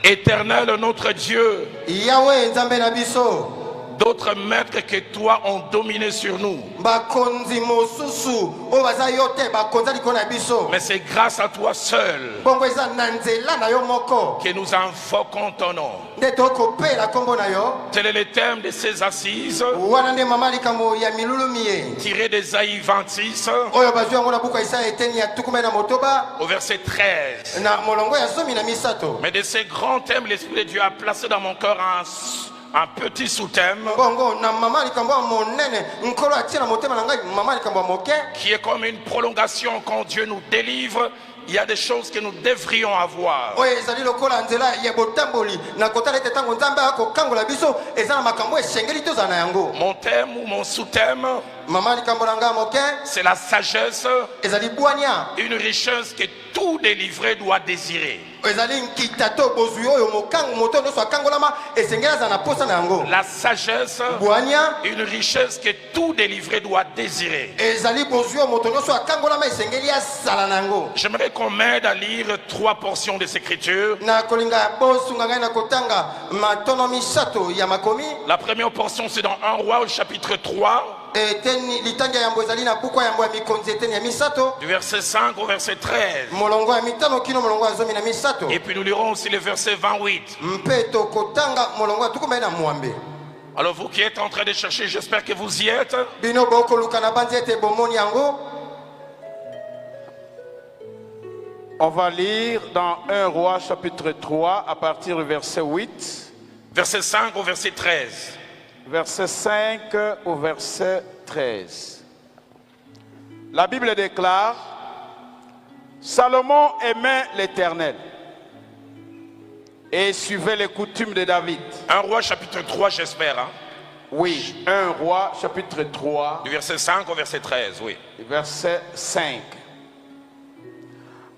Éternel notre Dieu, Yahweh nzambe na biso. D'autres maîtres que toi ont dominé sur nous. Bakonzi mosusu o baza yote bakonza likolo na biso. Mais c'est grâce à toi seul Bongo eza na nzela na yo moko. que nous invoquons ton nom. Nde tokopela kombo na yo. Tel est le thème de ces assises, Wana nde mama likambo ya milulumie. tiré d'Ésaïe 26 Oyo bazwi yango na buku ya Isaya eteni ya tukume na motoba. au verset 13. Na molongo ya zomi na misato. Mais de ces grands thèmes, l'Esprit de Dieu a placé dans mon cœur un petit sous-thème Bongo na mama likambo ya monene nkolo atia na motema na ngai mama likambo ya moke. qui est comme une prolongation quand Dieu nous délivre. Il y a des choses que nous devrions avoir. Oyo ezali lokola nzela ya botamboli na kotala ete tango nzambe akokangola biso eza na makambo esengeli tozala na yango. Mon thème ou mon sous-thème, Mama likambo na ngai moke c'est la sagesse, ezali bwania. une richesse que tout délivré doit désirer. Ezali nkita to bozwi oyo mokango moto nyonso akangolama esengeli aza na posa na yango. La sagesse, Bwania une richesse que tout délivré doit désirer. ezali bozwi oyo moto nyonso akangolama esengeli asala na yango. J'aimerais qu'on m'aide à lire 3 portions de Écritures. Na kolinga bosunga ngai na kotanga matono misato ya makomi. La première portion, c'est dans 1 Roi au chapitre 3, Eteni litanga yambo ezali na buku yambo ya mikonzi eteni ya misato. du verset 5 au verset 13. Molongo ya mitano kino molongo ya zomi na misato. Et puis nous lirons aussi le verset 28. Mpe tokotanga molongo ya tukumba na mwambe. Alors vous qui êtes en train de chercher, j'espère que vous y êtes. Bino bokoluka na banzi ete bomoni yango. On va lire dans 1 Roi chapitre 3 à partir du verset 8, Verset 5 au verset 13. verset 5 au verset 13. La Bible déclare, Salomon aimait l'Éternel et suivait les coutumes de David. 1 Roi chapitre 3, j'espère. Hein? Oui, 1 Roi chapitre 3, Du verset 5 au verset 13, oui. verset 5.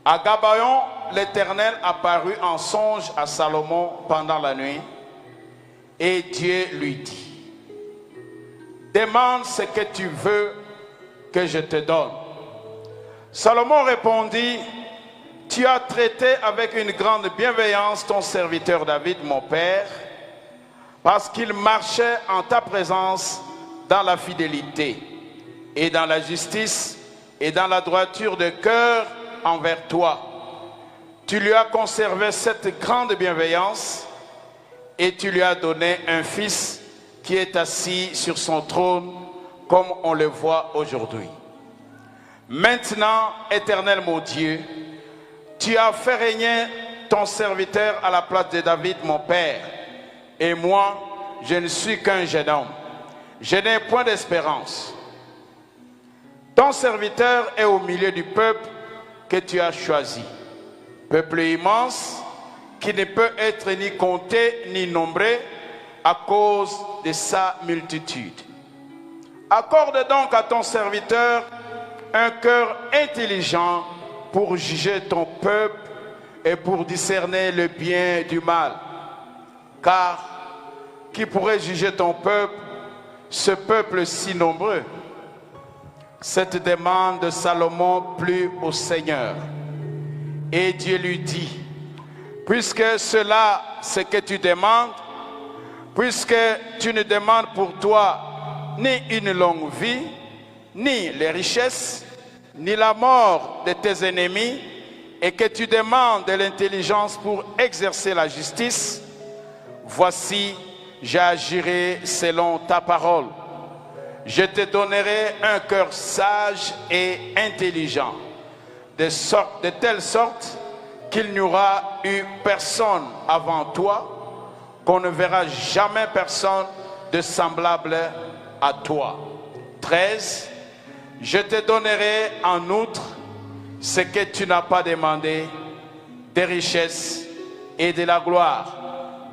À Gabaon, l'Éternel apparut en songe à Salomon pendant la nuit, et Dieu lui dit, demande ce que tu veux que je te donne. Salomon répondit, tu as traité avec une grande bienveillance ton serviteur David, mon père, parce qu'il marchait en ta présence dans la fidélité et dans la justice et dans la droiture de cœur envers toi. Tu lui as conservé cette grande bienveillance et tu lui as donné un fils qui est assis sur son trône comme on le voit aujourd'hui. Maintenant, Éternel mon Dieu, tu as fait régner ton serviteur à la place de David mon père, et moi, je ne suis qu'un jeune homme. Je n'ai point d'espérance. Ton serviteur est au milieu du peuple que tu as choisi, peuple immense qui ne peut être ni compté ni nombré à cause de sa multitude. Accorde donc à ton serviteur un cœur intelligent pour juger ton peuple et pour discerner le bien du mal. Car qui pourrait juger ton peuple, ce peuple si nombreux? Cette demande de Salomon plut au Seigneur. Et Dieu lui dit, puisque cela, c'est que tu demandes, puisque tu ne demandes pour toi ni une longue vie, ni les richesses, ni la mort de tes ennemis, et que tu demandes de l'intelligence pour exercer la justice, voici, j'agirai selon ta parole. Je te donnerai un cœur sage et intelligent, de telle sorte qu'il n'y aura eu personne avant toi, qu'on ne verra jamais personne de semblable à toi. 13. Je te donnerai en outre ce que tu n'as pas demandé, des richesses et de la gloire,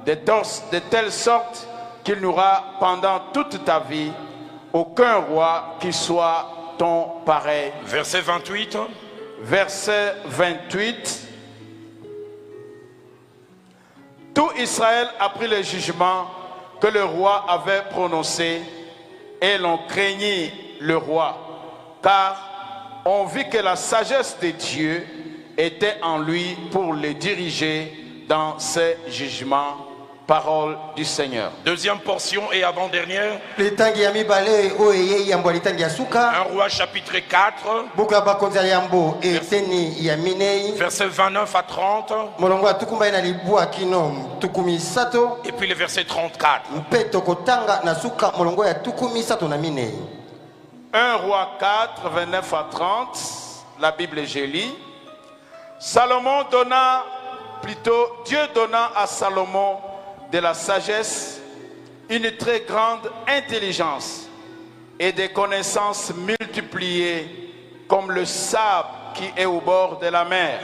de telle sorte qu'il n'y aura pendant toute ta vie aucun roi qui soit ton pareil. Verset 28. Verset 28. Tout Israël a pris le jugement que le roi avait prononcé et l'on craignit le roi, car on vit que la sagesse de Dieu était en lui pour le diriger dans ses jugements. Parole du Seigneur. Deuxième portion et avant-dernière. litangi ya mibale oyo eyei yambo ya litangi ya suka 1 Roi chapitre 4, buku ya bakonzi ya yambo eteni ya minei versets 29 à 30, molongo ya tuku mbali na libwa kino tuku misato et puis le verset 34. mpe tokotanga na suka molongo ya tuku misato na minei. 1 Roi 4, 29 à 30, la Bible je lis. Dieu donna à Salomon de la sagesse, une très grande intelligence et des connaissances multipliées comme le sable qui est au bord de la mer.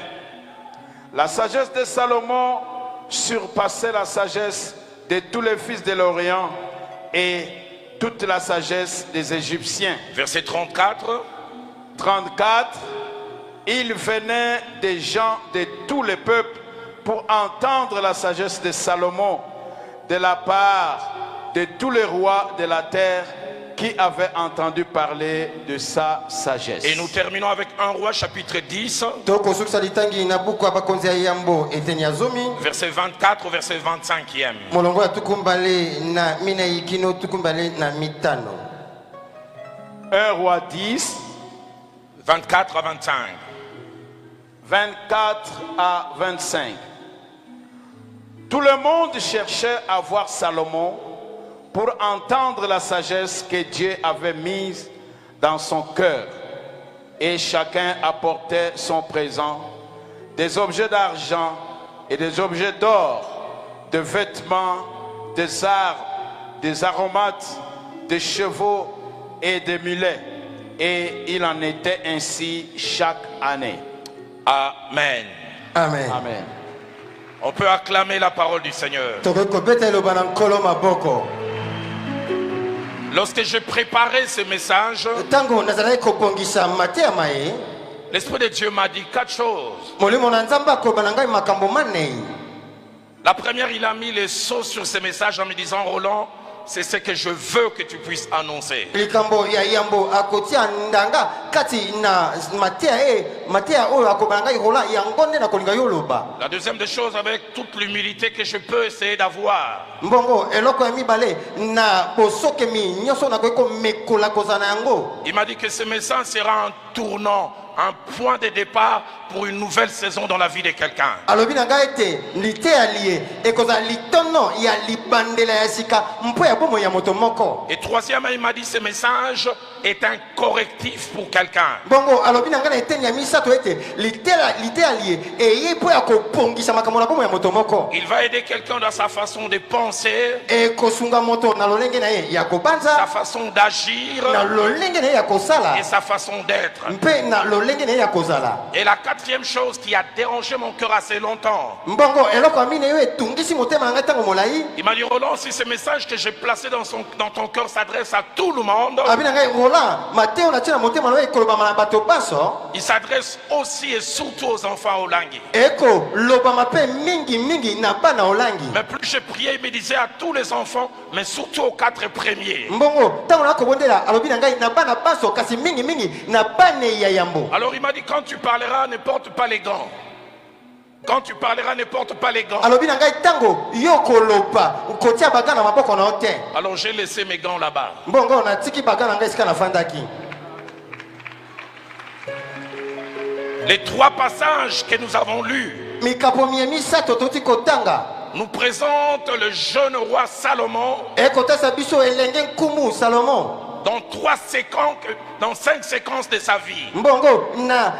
La sagesse de Salomon surpassait la sagesse de tous les fils de l'Orient et toute la sagesse des Égyptiens. Verset 34. 34. Il venait des gens de tous les peuples pour entendre la sagesse de Salomon de la part de tous les rois de la terre qui avaient entendu parler de sa sagesse. Et nous terminons avec 1 Roi chapitre 10, tokosukisa litangi na buku ya bakonzi ya yambo eteni ya zomi verset 24 au verset 25e. molongo ya tuku mbale na minei kino tuku mbale na mitano. 1 Roi 10, 24 à 25. 24 à 25. Tout le monde cherchait à voir Salomon pour entendre la sagesse que Dieu avait mise dans son cœur. Et chacun apportait son présent, des objets d'argent et des objets d'or, des vêtements, des arbres, des aromates, des chevaux et des mulets. Et il en était ainsi chaque année. Amen. Amen. Amen. On peut acclamer la parole du Seigneur. tokokobeta eloba na nkolo maboko. Lorsque j'ai préparé ce message, ntango nazalaki kobongisa mateya maye l'Esprit de Dieu m'a dit 4 choses. molimo na nzambe akoba na ngai makambo manei. La première, il a mis les sceaux sur ce message en me disant, Roland, c'est ce que je veux que tu puisses annoncer. likambo ya yambo akotia ndanga kati na mateya oyo akoba na ngai rola yango nde nakolinga yo loba. La deuxième des choses, avec toute l'humilité que je peux essayer d'avoir, mbongo eloko ya mibale na bosokemi nyonso nakoki komekola kozala na yango. il m'a dit que ce message sera un tournant, un point de départ pour une nouvelle saison dans la vie de quelqu'un. alobi na ngai ete liteya lie ekozala litono ya libandela ya sika mpo ya bomoi ya moto moko. Et troisièmement, il m'a dit ce message est un correctif pour quelqu'un. bongo alobi na ngai na eteni ya misato ete liteya lie eye mpo ya kopongisa makambo na bomoi ya moto moko. Il va aider quelqu'un dans sa façon de penser, ekosunga moto na lolenge na ye ya sa kobanza façon d'agir na lolenge na ye ya kosala et sa façon d'être. mpe na lolenge na ye ya kozala. Et la quatrième chose qui a dérangé mon cœur assez longtemps, mbongo eloko ya mine yo etungisi motema na ngai ntango molai. il m'a dit, Roland, si ce message que j'ai placé dans ton cœur s'adresse à tout le monde, abi na ngai rola mateo na tia na motema na yo ekolobama na bato baso il s'adresse aussi et surtout aux enfants olangi. ekolobama mpe mingi na bana olangi. Mais plus je priais, il me disait à tous les enfants, mais surtout aux 4 premiers. mbongo ntango nakobondela alobi na ngai na bana baso kasi mingi na bane ya yambo. Alors il m'a dit, quand tu parleras, ne porte pas les gants. Quand tu parleras, ne porte pas les gants. alobi na ngai ntango yo koloba kotia baga na maboko na yo te. Alors j'ai laissé mes gants là-bas. mbongo natiki baga na ngai esika nafandaki. Les 3 passages que nous avons lus mikapo mie misato toti kotanga nous présentent le jeune roi Salomon ekotasa biso elenge nkumu Salomon dans 5 séquences de sa vie. mbongo na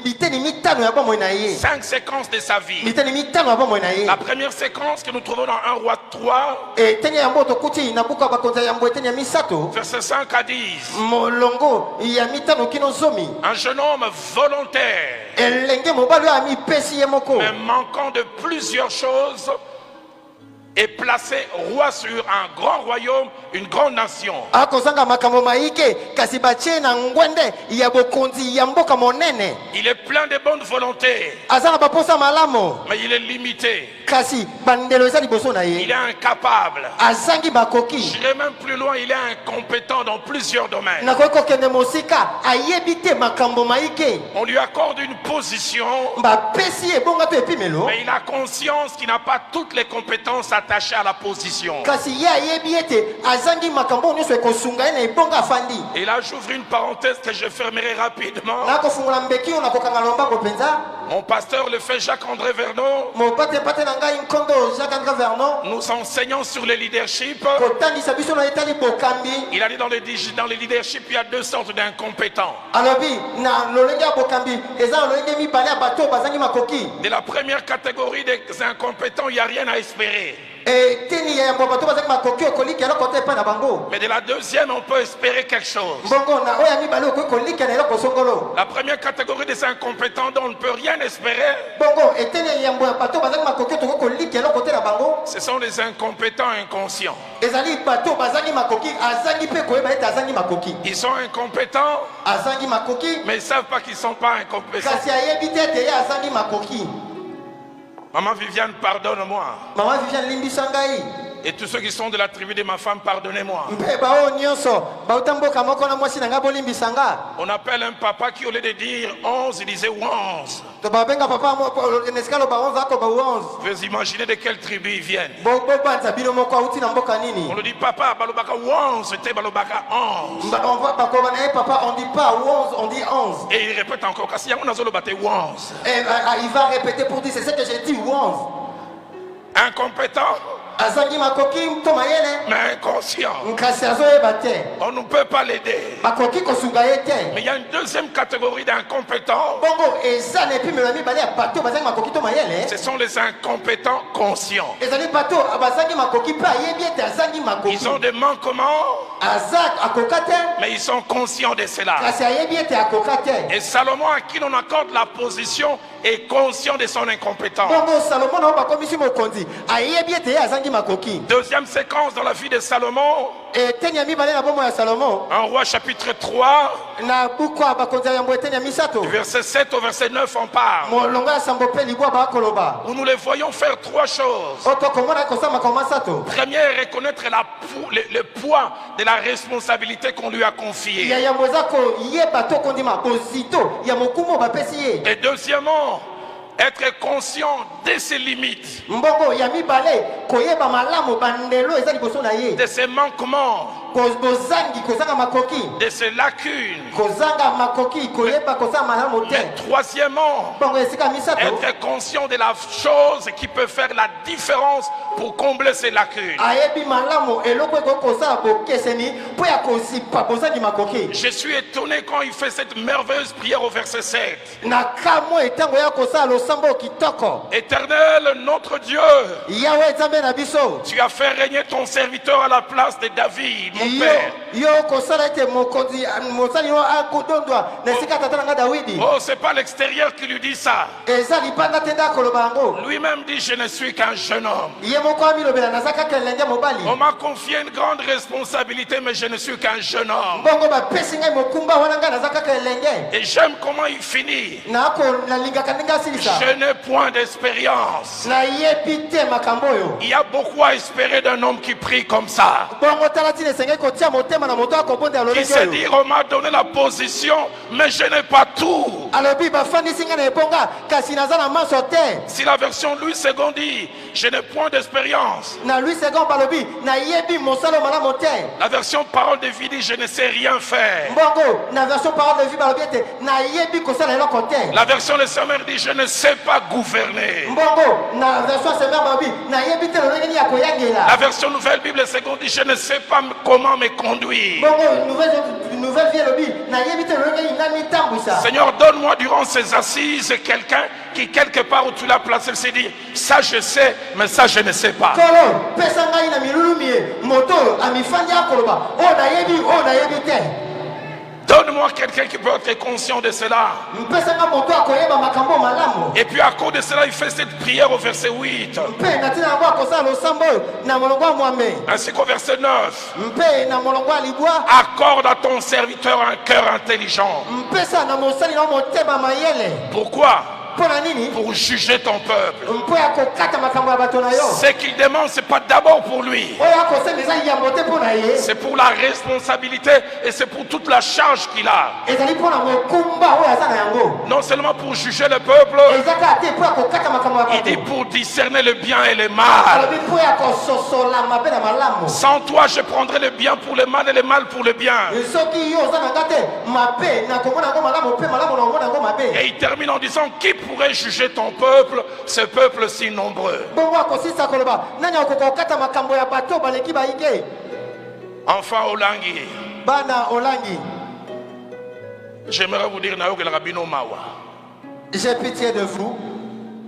biteni mitano ya bomoi na ye. 5 séquences de sa vie. biteni mitano ya bomoi na ye. La première séquence que nous trouvons dans 1 Roi 3, eteni ya yambo tokuti na buku ya bakonzi ya yambo eteni ya misato versets 5 à 10. molongo ya mitano kino zomi. Un jeune homme volontaire, elenge mobali oyo amipesi ye moko mais manquant de plusieurs choses, et placé roi sur un grand royaume, une grande nation. akozanga makambo maike kasi batie na ngwende ya bokonzi ya mboka monene. Il est plein de bonne volonté, aza na baposa malamu mais il est limité. kasi bandelo eza liboso na Il ye est incapable. azangi bakoki. J'irai même plus loin, il est incompétent dans plusieurs domaines. nakoki kokende mosika ayebi te makambo maike. On lui accorde une position, bapesi ebonga to epimelo mais il a conscience qu'il n'a pas toutes les compétences attachées à la position. kasi ye ayebi ete azangi makambo nyonso ekosunga ye na ebonga afandi. Et là, j'ouvre une parenthèse que je fermerai rapidement. nakofungola mbeki oyo nakokanga lombango mpenza. Mon pasteur, le fait Jacques-André Vernon, mopatepate na ngai nkondo Jacques André Vernon nous enseignons sur le leadership. kotangisa biso na etali bokambi. Il a dit dans le leadership, il y a deux sortes d'incompétents. alobi na lolenge ya bokambi eza na lolenge mibale ya bato bazangi makoki. De la première catégorie des incompétents, il n'y a rien à espérer. eteni ya yambo bato bazangi makoki okoliki eloko te epai na bango. Mais de la deuxième, on peut espérer quelque chose. mbongo na oyo ya mibale okoki koliki na eloko songolo. La première catégorie des incompétents dont on ne peut rien espérer, bongo eteni ya yambo ya bato bazangi makoki tokoki koliki eloko te na bango. ce sont les incompétents inconscients. ezali bato bazangi makoki azangi mpe koyeba ete azangi makoki. Ils sont incompétents, azangi makoki mais ils ne savent pas qu'ils ne sont pas incompétents. kasi ayebi te ete ye azangi makoki. Maman Viviane, pardonne-moi. mama viviane limbisa ngai. Et tous ceux qui sont de la tribu de ma femme, pardonnez-moi. mpe baoyo nyonso bauta mboka moko na mwasi na ngai bolimbisa nga. On appelle un papa qui, au lieu de dire 11, il disait 11. to babenga papa nesika loba 11 akoba 11. Vous imaginez de quelle tribu ils viennent. bobanza bino moko auti na mboka On nini. lui dit papa, balobaka 11, c'était balobaka 11. bakoba na ye papa on dit pas 11 on dit 11. Et il répète encore, kasi yango nazoloba te 11. Et il va répéter pour dire c'est ce que j'ai dit 11. Incompétent, azangi makoki to mayele mais inconscient. kasi azoyeba te. On ne peut pas l'aider. bakoki kosunga ye te. Mais il y a une deuxième catégorie d'incompétents. bongo eza na epimelo ya mibale ya bato bazangi makoki to mayele. Ce sont les incompétents conscients. ezali bato bazangi makoki mpe ayebi ete azangi makoki. Ils ont des manquements, aza akoka te mais ils sont conscients de cela. kasi ayebi ete akoka te. Et Salomon, à qui l'on accorde la position, est conscient de son incompétence. bongo salomo na oyo bakomisi mokonzi ayebi ete ye azangi makoki. Deuxième séquence dans la vie de Salomon, eteni ya mibale na bomoi ya salomo un roi chapitre 3, na buku ya bakonzi ya yambo eteni ya misato. du verset 7 au verset 9, on parle. molongo ya sambo mpe libwa bakoloba Où nous les voyons faire trois choses. oyo tokomona kosala makambo masato. Première, reconnaître le poids de la responsabilité qu'on lui a ya confiée. yambo eza koyeba to kondima bozito ya mokumu oyo bapesi ye. Et deuxièmement, être conscient de ses limites, mbongo ya mibale koyeba malamu bandelo eza liboso na ye. de ses manquements, bozangi kozanga makoki de ses lacunes. kozanga makoki koyeba kosala malamu te. Mais troisièmement, bongo esika misato être conscient de la chose qui peut faire la différence pour combler ses lacunes. ayebi malamu eloko ekoki kosala bokeseni mpo ya kosipa bozangi makoki. Je suis étonné quand il fait cette merveilleuse prière au verset 7. na kamwa etango ya kosala losambo kitoko. Éternel, notre Dieu, yawe nzambe na biso tu as fait régner ton serviteur à la place de David, mon père. yo kosala ete mokonzi mosali yo akodondwa na esika tata na nga dawidi. Oh, c'est pas l'extérieur qui lui dit ça. eza libanda te nde akoloba yango. Lui-même dit, je ne suis qu'un jeune homme. ye moko amilobela naza kaka elenge mobali. On m'a confié une grande responsabilité, mais je ne suis qu'un jeune homme. bongo bapesi ngai mokumba wana ngai naza kaka elenge. Et j'aime comment il finit. nalingaka ndenge asilisa. Je n'ai point d'espérance. nayebi te makambo oyo. Il y a beaucoup à espérer d'un homme qui prie comme ça. bongo tala tina esengeli kotia motema na moto akobondela Qui lolenge sait oyo. dire, on m'a donné la position, mais je n'ai pas tout. alobi bafandisi ngai na ebonga kasi naza na maso te. Si la version Louis II dit, je n'ai point d'espérance. na lui second balobi nayebi mosala malamu te. La version Parole de vie dit, je ne sais rien faire. mbongo na version parole de vie balobi ete nayebi kosala eloko te. La version Le Semeur dit, je ne sais pas gouverner. mbongo na version semer balobi nayebi te lolenge nini ya koyangela. La version Nouvelle Bible seconde dit, je ne sais pas comment me conduire. bongo nouvelle vie elobi nayebi te lolenge nini na mitambwisa. Seigneur, donne-moi durant ces assises quelqu'un qui, quelque part où tu l'as placé, s'est dit, ça je sais, mais ça je ne sais pas. kolo pesa ngai na milulumi ye moto amifandi akoloba oyo nayebi te. Donne-moi quelqu'un qui peut être conscient de cela. mpesanga moto akoyeba makambo malamu. Et puis à cause de cela, il fait cette prière au verset 8. Mpe na ntina yango akosala losambo oyo na molongo ya mwambe. Ainsi qu'au verset 9. Mpe na molongo ya libwa. Accorde à ton serviteur un cœur intelligent. Mpesa na mosali na motema mayele. Pourquoi? Mpona nini? Pour juger ton peuple. Mpo ya kokata makambo ya bato na yo. Ce qu'il demande, ce n'est pas d'abord pour lui. Oyo akosala eza yambo te mpona ye. C'est pour la responsabilité et c'est pour toute la charge qu'il a. Ezali mpona mokumba oyo aza na yango. Non seulement pour juger le peuple, Eza kaka te mpo ya kokata makambo ya il dit bato. pour discerner le bien et le mal. Alobi mpo ya kososola mabe na malamu. Sans toi, je prendrai le bien pour le mal et le mal pour le bien. Soki yo oza na nga te mabe na komona yango malamu mpe malamu na komona yango mabe. Et il termine en disant, qui pourrait juger ton peuple, ce peuple si nombreux? Bongo akosisa koloba nani akokokata makambo ya bato baleki baike. Enfin, Olangi, Bana Olangi, j'aimerais vous dire, Naouk El Rabino Mawa, j'ai pitié de vous.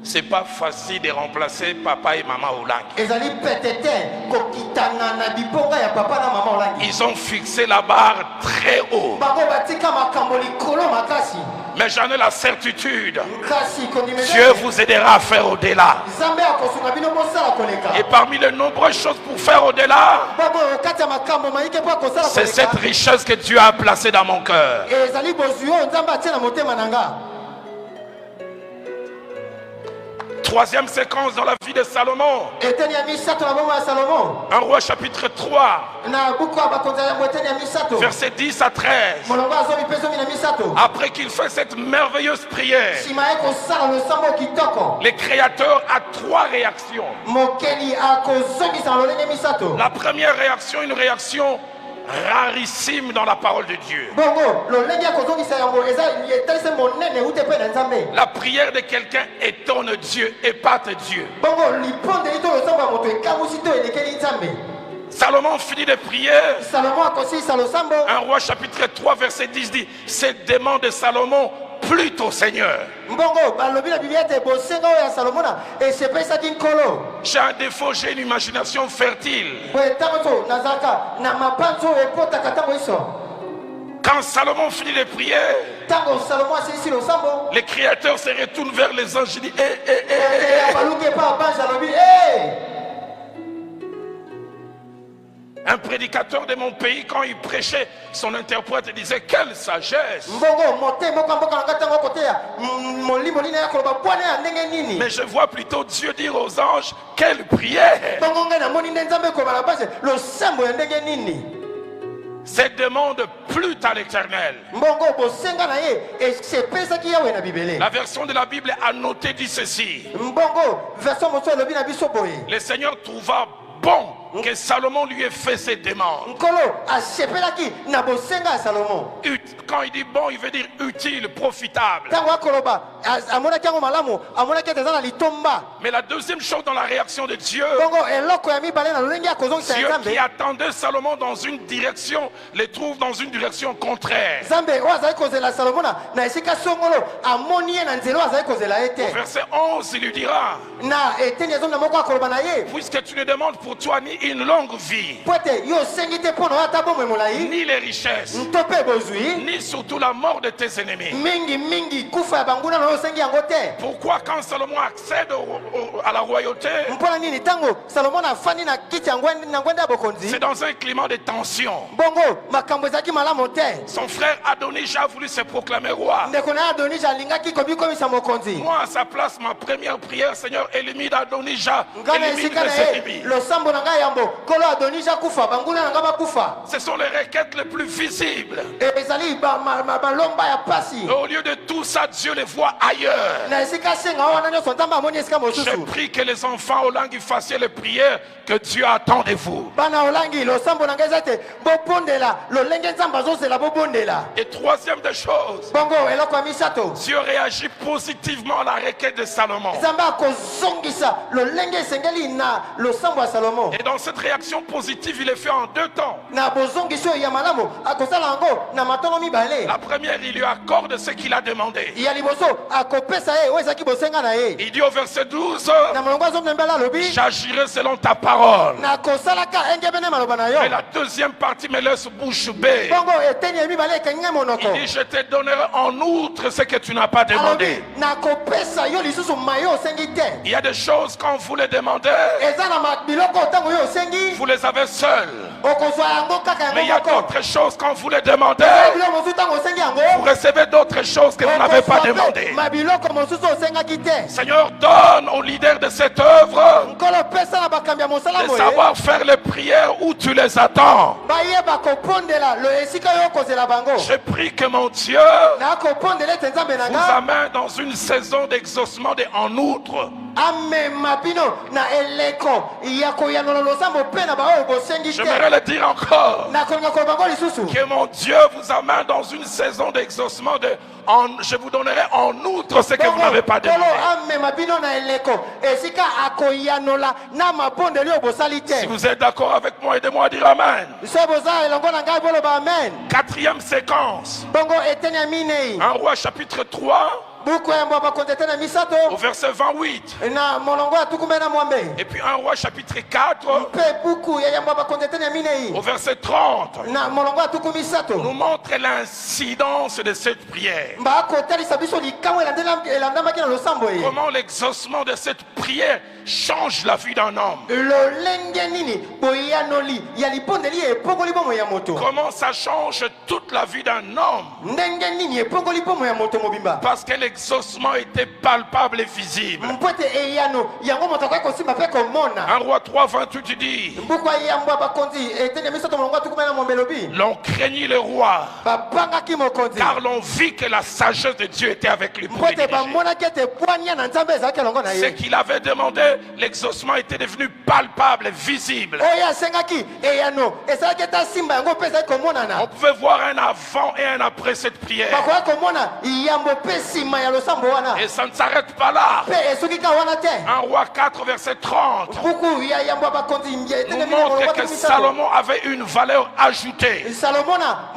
c'est pas facile de remplacer papa et maman Olangi. Ezali petete kokitana na bibonga ya papa na mama Olangi. Ils ont fixé la barre très haut. Bango batika makambo likolo makasi. Mais j'en ai la certitude. Kasi kondimene. Dieu vous aidera à faire au-delà. Zambe akosunga bino mosala koleka. Et parmi les nombreuses choses pour faire au-delà, Bango kati makambo maike po akosala koleka. c'est cette richesse que Dieu a placée dans mon cœur. Ezali bozuyo nzambe atie na motema nanga. Troisième séquence dans la vie de Salomon. Eteni ya misato na bomba ya Salomon. Un roi chapitre 3, Na buku ya bakonzi ya eteni ya misato. versets 10 à 13. Molongo azomi pe zomi na misato. Après qu'il fait cette merveilleuse prière, Sima ye kosala losambo kitoko. le Créateur a trois réactions. Mokeli akozongisa na lolenge misato. La première réaction, une réaction rarissime dans la parole de Dieu. Bongo lolenge akozongisa yango eza etalise monene ute pe na nzambe. La prière de quelqu'un étonne Dieu, épate Dieu. Bongo lipondeli to losambo ya moto ekamusi to elekeli nzambe. Salomon finit de prier. Salomon akosisa losambo. Un roi chapitre 3 verset 10 dit, cette demande de Salomon plut au Seigneur. Mbongo balobi na Biblia te bosenga oyo ya Salomona esepesaki nkolo. J'ai un défaut, j'ai une imagination fertile. Boye ntango so nazalaka na mapanzo oyo ekotaka ntango iso. Quand Salomon finit de prier, Ntango Salomon asilisi losambo. le Créateur se retourne vers les anges et dit, Baluki epa bange alobi hey! Un prédicateur de mon pays, quand il prêchait, son interprète disait, quelle sagesse. Mbongo mote moko mboka na ntango koteya molimo lina ya koloba bwana ya ndenge nini. Mais je vois plutôt Dieu dire aux anges, quelle prière. Bongo ngai namoni nde nzambe koloba na bange losambo ya ndenge nini. Cette demande plut à l'Éternel. Mbongo bosenga na ye esepesaki yawe na bibele. La version de la Bible a noté dit ceci. Mbongo version moto elobi na biso boye. Le Seigneur trouva bon que Salomon lui ait fait ses demandes. Nkolo asepelaki na bosenga ya Salomon. Quand il dit bon, il veut dire utile, profitable. Ntango akoloba amonaki yango malamu amonaki ete eza na litomba. Mais la deuxième chose dans la réaction de Dieu, Bongo eloko ya mibale na lolenge ya kozongisa Dieu nzambe. qui attendait Salomon dans une direction, le trouve dans une direction contraire. Nzambe oyo azali kozela Salomona na esika songolo amoni ye na nzela oyo azali kozela ye te. Au verset 11, il lui dira, Na eteni ezomi na moko akoloba na ye. puisque tu ne demandes pour toi ni une longue vie, Po ete yo osengi te mpo na oyo ata bomoi molai. ni les richesses, Nto mpe bozwi. ni surtout la mort de tes ennemis. Mingi kufa ya banguna na oyo osengi yango te. Pourquoi quand Salomon accède à la royauté, Mpona nini ntango Salomon afandi na kiti ya ngwende ya bokonzi. c'est dans un climat de tension. Bongo makambo ezalaki malamu te. Son frère Adonijah a voulu se proclamer roi. Ndeko na ye Adonija alingaki kobikomisa mokonzi. Moi, à sa place, ma première prière, Seigneur, élimine Adonijah, Ngai na élimine esika na mes ye ennemis. losambo na ngai yambo kolo Adonija kufa banguna na ngai bakufa. Ce sont les requêtes les plus visibles. Ezali balomba ya pasi. Au lieu de tout ça, Dieu les voit ailleurs. Na esika senga wana nyonso nzambe amoni esika Je mosusu. prie que les enfants au langue fassiez les prières que Dieu attend de vous. Bana olangi losambo na ngai eza ete bobondela lolenge nzambe azozela bobondela. Et troisième des choses, Bongo eloko ya misato. Dieu réagit positivement à la requête de Salomon. Nzambe akozongisa lolenge esengeli na losambo ya Salomon. Et dans cette réaction positive, il est fait en 2 temps. na bozongiso ya malamu akosala yango na matono mibale. La première, il lui accorde ce qu'il a demandé. ya liboso akopesa ye oyo ezalaki bosenga na ye. Il dit au verset 12, na molongo azomembela alobi j'agirai selon ta parole. nakosalaka engebene maloba na yo. Et la deuxième partie me laisse bouche bée. bongo eteni ya mibale ekangi monoko. Il dit, je te donnerai en outre ce que tu n'as pas demandé. alobi nakopesa yo lisusu mayo osengi te. Il y a des choses quand vous les demandez, eza na biloko ntango yo osengi vous les avez seuls. okozwa yango kaka Mais il y yango a moko. d'autres choses quand vous les demandez, biloko mosusu ntango osengi yango vous recevez d'autres choses que vous n'avez pas okozwa demandé. mpe mabiloko mosusu osengaki te. Seigneur, donne aux leaders de cette œuvre nkolo pesa na bakambi ya mosala de boye savoir faire les prières où tu les attends. bayeba kopondela lo esika yo okozela bango. Je prie que mon Dieu nakopondela ete nzambe na vous nga amène dans une saison d'exaucement en outre. amema bino na eleko ya koyanola losambo mpe na baoyo bosengi te. J'aimerais le dire encore. nakolinga koloba bango lisusu Que mon Dieu vous amène dans une saison d'exaucement. Je vous donnerai en outre ce que vous n'avez pas kolo demandé. amema bino na eleko esika akoyanola na mabondeli oyo bosali Si te. vous êtes d'accord avec moi, aidez-moi à dire Amen. so boza elongo na ngai boloba amen. Quatrième séquence. bongo eteni ya minei 1 Roi chapitre 3 buku ya mbwa bakonzi eteni ya misato au verset 28. na molongo ya tuku mbe na mwambe. Et puis 1 Roi chapitre 4 mpe buku ya yambwa bakonzi eteni ya minei au verset 30 na molongo ya tuku nous misato montre l'incidence de cette prière. bakotalisa biso likambo elandamaki na losambo ye. Comment l'exaucement de cette prière change la vie d'un homme. lolenge nini boyanoli ya libondeli epongoli bomo ya moto. Comment ça change toute la vie d'un homme. ndenge nini epongoli bomo ya moto mobimba. Parce que l'exaucement était palpable et visible. mpo ete eyano yango moto akoki kosimba mpe komona. 1 Roi 3, 28 dit, mbuku ya yambwa bakonzi eteni ya misato molongo ya tuku mbe na mwambe elobi l'on craignit le roi, babangaki mokonzi car l'on vit que la sagesse de Dieu était avec lui pour mpo le ete diriger. bamonaki ete bwania na nzambe ezalaki elongo na Ce ye. qu'il avait demandé, l'exaucement était devenu palpable, visible. oyo asengaki eyano ezalaki ete asimba yango mpe ezalaki On komonana. pouvait voir un avant et un après cette prière. bakoki komona yambo mpe nsima ya losambo wana Et ça ne s'arrête pas là. mpe esuki ka wana te. 1 Roi 4, verset 30 buku ya yambo ya bakonzi nous montre que Salomon avait une valeur ajoutée. salomo na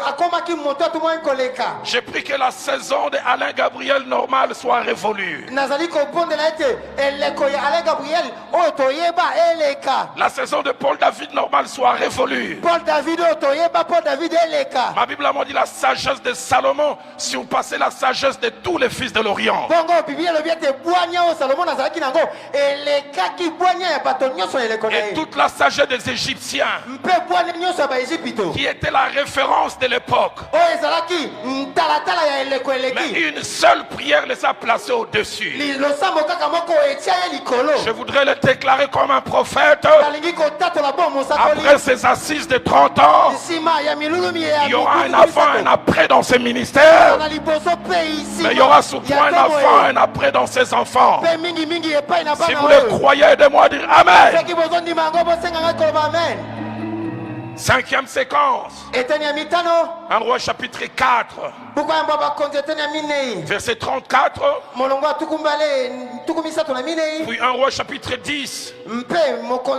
akomaki moto atumwani koleka. J'ai pris que la saison de Alain Gabriel normale soit révolue. nazali kobondela ete eleko ya alain gabriel oyo toyeba eleka. La saison de Paul David normale soit révolue. paul david oyo toyeba paul david eleka. Ma Bible m'a dit la sagesse de Salomon surpassait la sagesse de tous les fils de l'Orient. bongo biblia elobi ete bwania oyo salomo azalaki nango elekaki bwania ya bato nyonso ya eleko na Et ye. toute la sagesse des Égyptiens, mpe bwania nyonso ya baegypito qui était la référence de l'époque. oyo ezalaki ntalatala ya eleko Mais eleki. une seule prière les a placés au-dessus. losambo kaka moko etia ye likolo. Je voudrais le déclarer comme un prophète. nalingi kotatola bo mosakoli. Après ces assises de 30 ans, nsima ya milulumi ya il y aura un mikutu avant et un misato. après dans ces ministères. na liboso mpe nsima Mais il y aura surtout ya un ntango avant et ye. un après dans ses enfants. mpe mingimingi epai na Si bana vous le oyo. croyez, aidez-moi à dire Amen. soki bozondima yango bosenga ngai koloba amen. Cinquième séquence. eteni ya mitano 1 Roi chapitre 4, buku ya mbwa bakonzi eteni ya minei verset 34. molongo ya tuku misato na minei Puis 1 Roi chapitre 10, mpe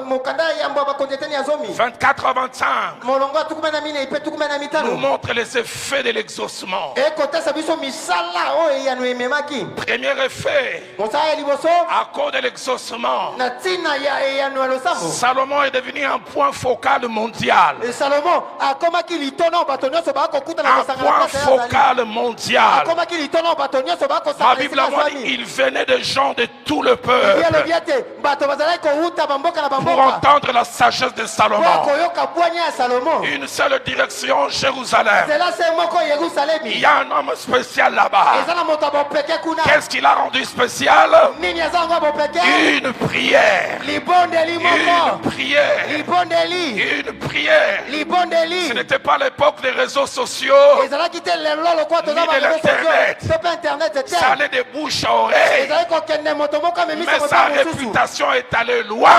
mokanda ya mbwa bakonzi eteni ya zomi 24 à 25. molongo ya tuku mbe na minei mpe tuku mbe na Nous mitano montre les effets de l'exaucement. ekotesa biso misala oyo eyano ememaki. Premier effet, mosala ya liboso à cause de l'exaucement, na ntina ya eyano ya losambo. Salomon est devenu un point focal mondial. salomo akomaki litono bato nyonso bakokutana Un kosangana point place ya azali. focal mondial. akomaki litono bato nyonso Ma bakosangana Bible esika a dit azwami. il venait de gens de tout le Biblia elobi peuple ete bato bazalaki kowuta bamboka na pour bamboka entendre la sagesse de po Salomon. koyoka bwania ya salomo. Une seule direction, Jérusalem. nzela se moko Il yerusalemi y a un homme spécial là-bas. eza na moto ya bopeke kuna. Qu'est-ce qu'il a rendu spécial? nini eza yango ya bopeke. Une prière. libondeli moko. Une prière. libondeli. Une prière. Ce libondeli. n'était pas l'époque des réseaux sociaux. ezalaki te lelo lokola toza Ni de bareseau l'Internet. to mpe internet te. Ça allait de bouche à oreille. ezalaki kokende Mais sa réputation est allée loin.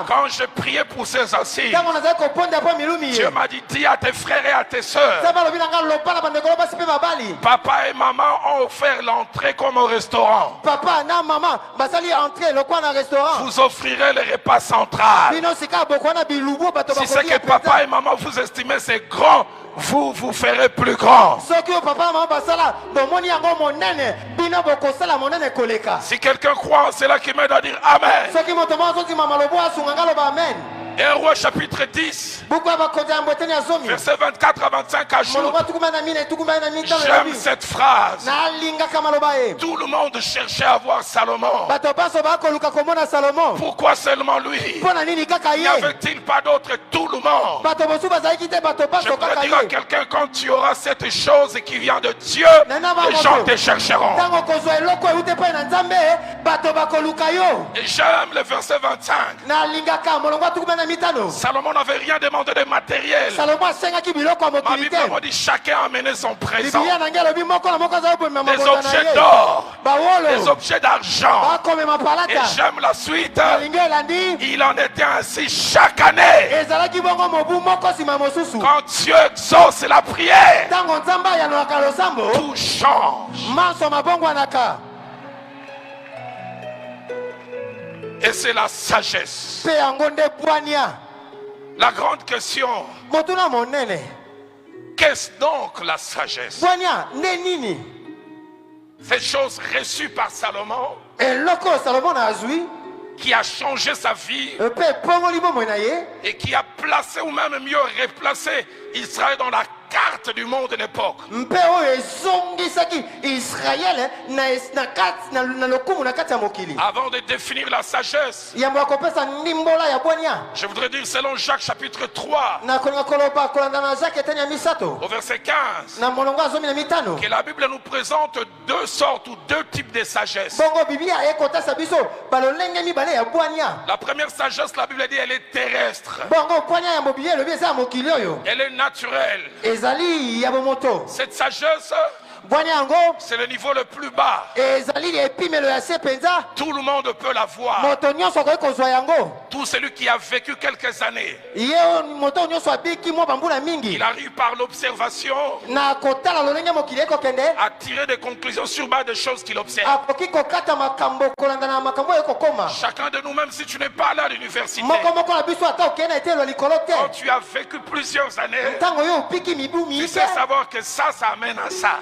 Quand je priais pour ces assises, Dieu m'a dit, dis à tes frères et à tes sœurs, papa et maman ont offert l'entrée comme au restaurant. Vous offrirez le repas central. Si c'est que papa et maman vous estimez c'est grand, vous ferez plus grand. Si quelqu'un croit en cela, qui m'aide à dire Amen. 1 Roi chapitre 10, verset 24 à 25 ajoute, j'aime cette phrase. Tout le monde cherchait à voir Salomon. Pourquoi seulement lui? N'y avait-il pas d'autre? Tout le monde. Je voudrais dire à quelqu'un, quand tu auras cette chose qui vient de Dieu, les gens te chercheront. Et j'aime le verset 25. Salomon n'avait rien demandé de matériel. Ma Bible m'a dit chacun a amené son présent. Des objets d'or, des objets d'argent. Et j'aime la suite. Il en était ainsi chaque année. Quand Dieu exauce la prière, tout change. Et c'est la sagesse. La grande question, qu'est-ce donc la sagesse? Cette chose reçue par Salomon, qui a changé sa vie et qui a placé ou même mieux replacé Israël dans la carte du monde de l'époque. Avant de définir la sagesse, je voudrais dire selon Jacques chapitre 3 au verset 15 que la Bible nous présente deux sortes ou deux types de sagesse. La première sagesse, la Bible dit, elle est terrestre. Elle est naturelle. Cette sagesse, c'est le niveau le plus bas. Tout le monde peut la voir. Tout celui qui a vécu quelques années, il arrive par l'observation à tirer des conclusions sur base des choses qu'il observe. Chacun de nous, même si tu n'es pas là à l'université, quand tu as vécu plusieurs années, tu sais savoir que ça amène à ça.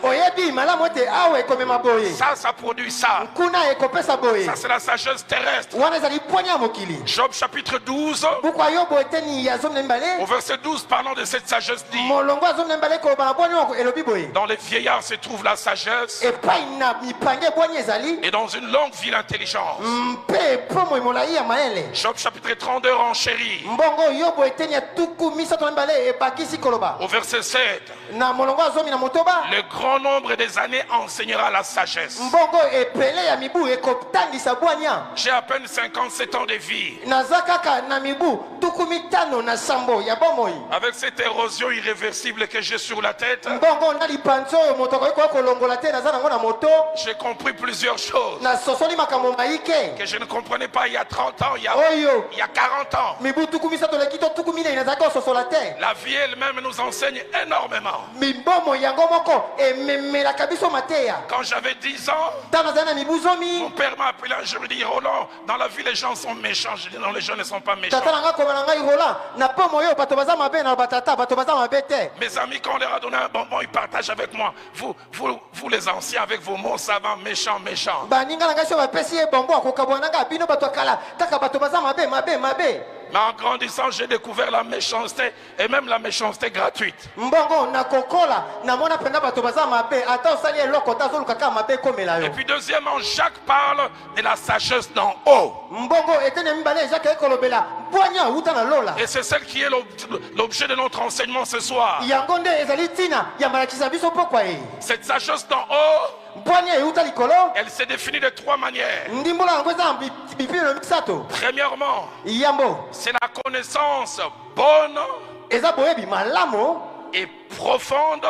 Ça produit ça. Ça, c'est la sagesse terrestre. Job chapitre 12, au verset 12, parlant de cette sagesse, dit: dans les vieillards se trouve la sagesse, et dans une longue vie l'intelligence. Job chapitre 32 renchérit. Au verset 7, le grand nombre des années enseignera la sagesse. J'ai à peine 57 ans de vie. Avec cette érosion irréversible que j'ai sur la tête, j'ai compris plusieurs choses que je ne comprenais pas il y a 30 ans, il y a 40 ans. La vie elle-même nous enseigne énormément. Quand j'avais 10 ans, mon père m'a appelé un jour, il dit: Roland, dans la vie les gens sont méchants. Je dis: non, les gens ne sont pas méchants. Mes amis, quand on leur a donné un bonbon, ils partagent avec moi. Vous les anciens, avec vos mots savants, méchants. Mais en grandissant, j'ai découvert la méchanceté, et même la méchanceté gratuite. Et puis deuxièmement, Jacques parle de la sagesse d'en haut. Et c'est celle qui est l'objet de notre enseignement ce soir. Cette sagesse d'en haut, elle s'est définie de 3 manières. Premièrement, c'est la connaissance bonne et profonde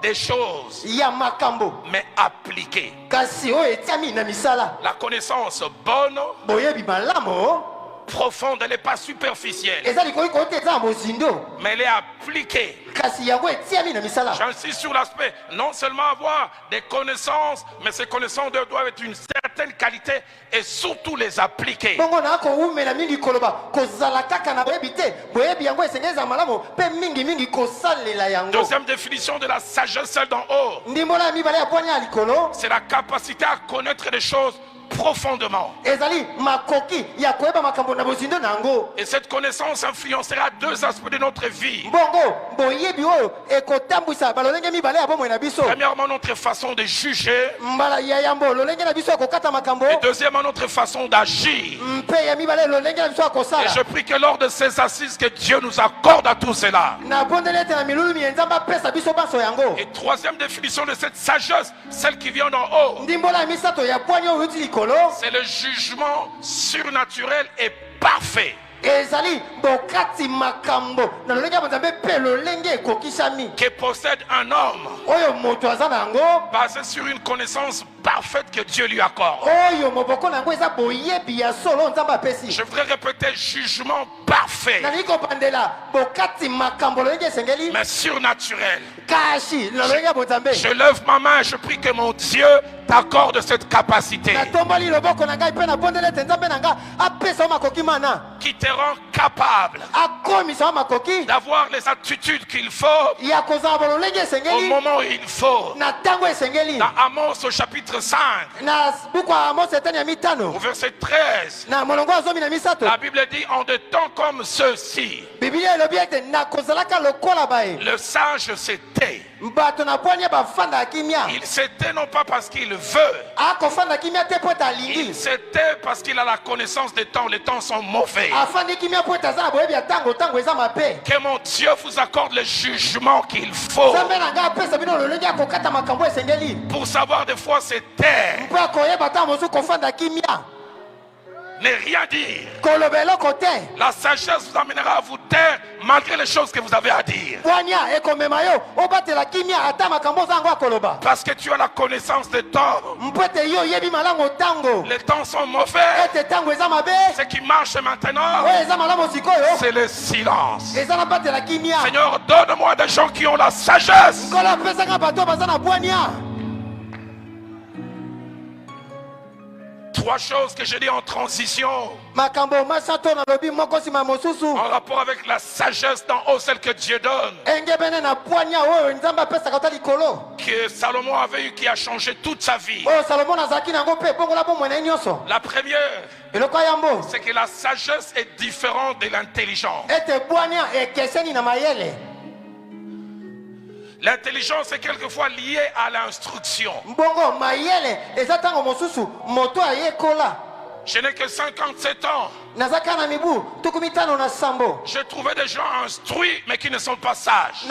des choses, mais appliquées. La connaissance bonne, profonde, elle n'est pas superficielle, mais elle est appliquée. J'insiste sur l'aspect, non seulement avoir des connaissances, mais ces connaissances doivent être une certaine qualité et surtout les appliquer. Deuxième définition de la sagesse, celle d'en haut, c'est la capacité à connaître les choses profondément. Et cette connaissance influencera deux aspects de notre vie. Premièrement, notre façon de juger, et deuxièmement, notre façon d'agir. Et je prie que lors de ces assises, que Dieu nous accorde à tout cela. Et troisième définition de cette sagesse, celle qui vient d'en haut, c'est le jugement surnaturel et parfait que possède un homme, basé sur une connaissance parfaite que Dieu lui accorde. Je voudrais répéter, jugement parfait, mais surnaturel. Je lève ma main et je prie que mon Dieu t'accorde cette capacité qui te rend capable d'avoir les attitudes qu'il faut au moment où il faut. Dans Amos au chapitre 5, au verset 13, la Bible dit: en de temps comme ceux-ci, le sage se tait. Il se tait non pas parce qu'il veut, il se tait parce qu'il a la connaissance des temps. Les temps sont mauvais. Que mon Dieu vous accorde le jugement qu'il faut pour savoir des fois se taire, ne rien dire. La sagesse vous amènera à vous taire malgré les choses que vous avez à dire. Parce que tu as la connaissance des temps. Les temps sont mauvais. Ce qui marche maintenant, c'est le silence. Seigneur, donne-moi des gens qui ont la sagesse. Trois choses que j'ai dit en transition, en rapport avec la sagesse d'en haut, celle que Dieu donne, que Salomon avait eu, qui a changé toute sa vie. La première, c'est que la sagesse est différente de l'intelligence. L'intelligence est quelquefois liée à l'instruction. Je n'ai que 57 ans. J'ai trouvé des gens instruits mais qui ne sont pas sages.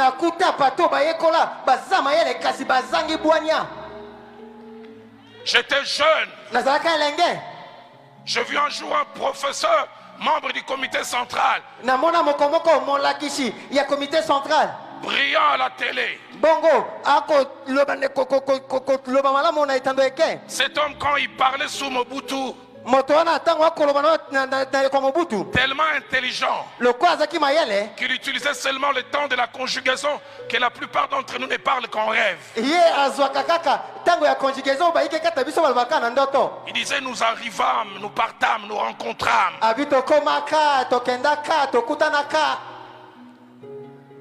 J'étais jeune. J'ai vu un jour un professeur, membre du comité central, brillant à la télé. Cet homme, quand il parlait sous Mobutu, tellement intelligent qu'il utilisait seulement le temps de la conjugaison que la plupart d'entre nous ne parlent qu'en rêve. Il disait: nous arrivâmes, nous partâmes, nous rencontrâmes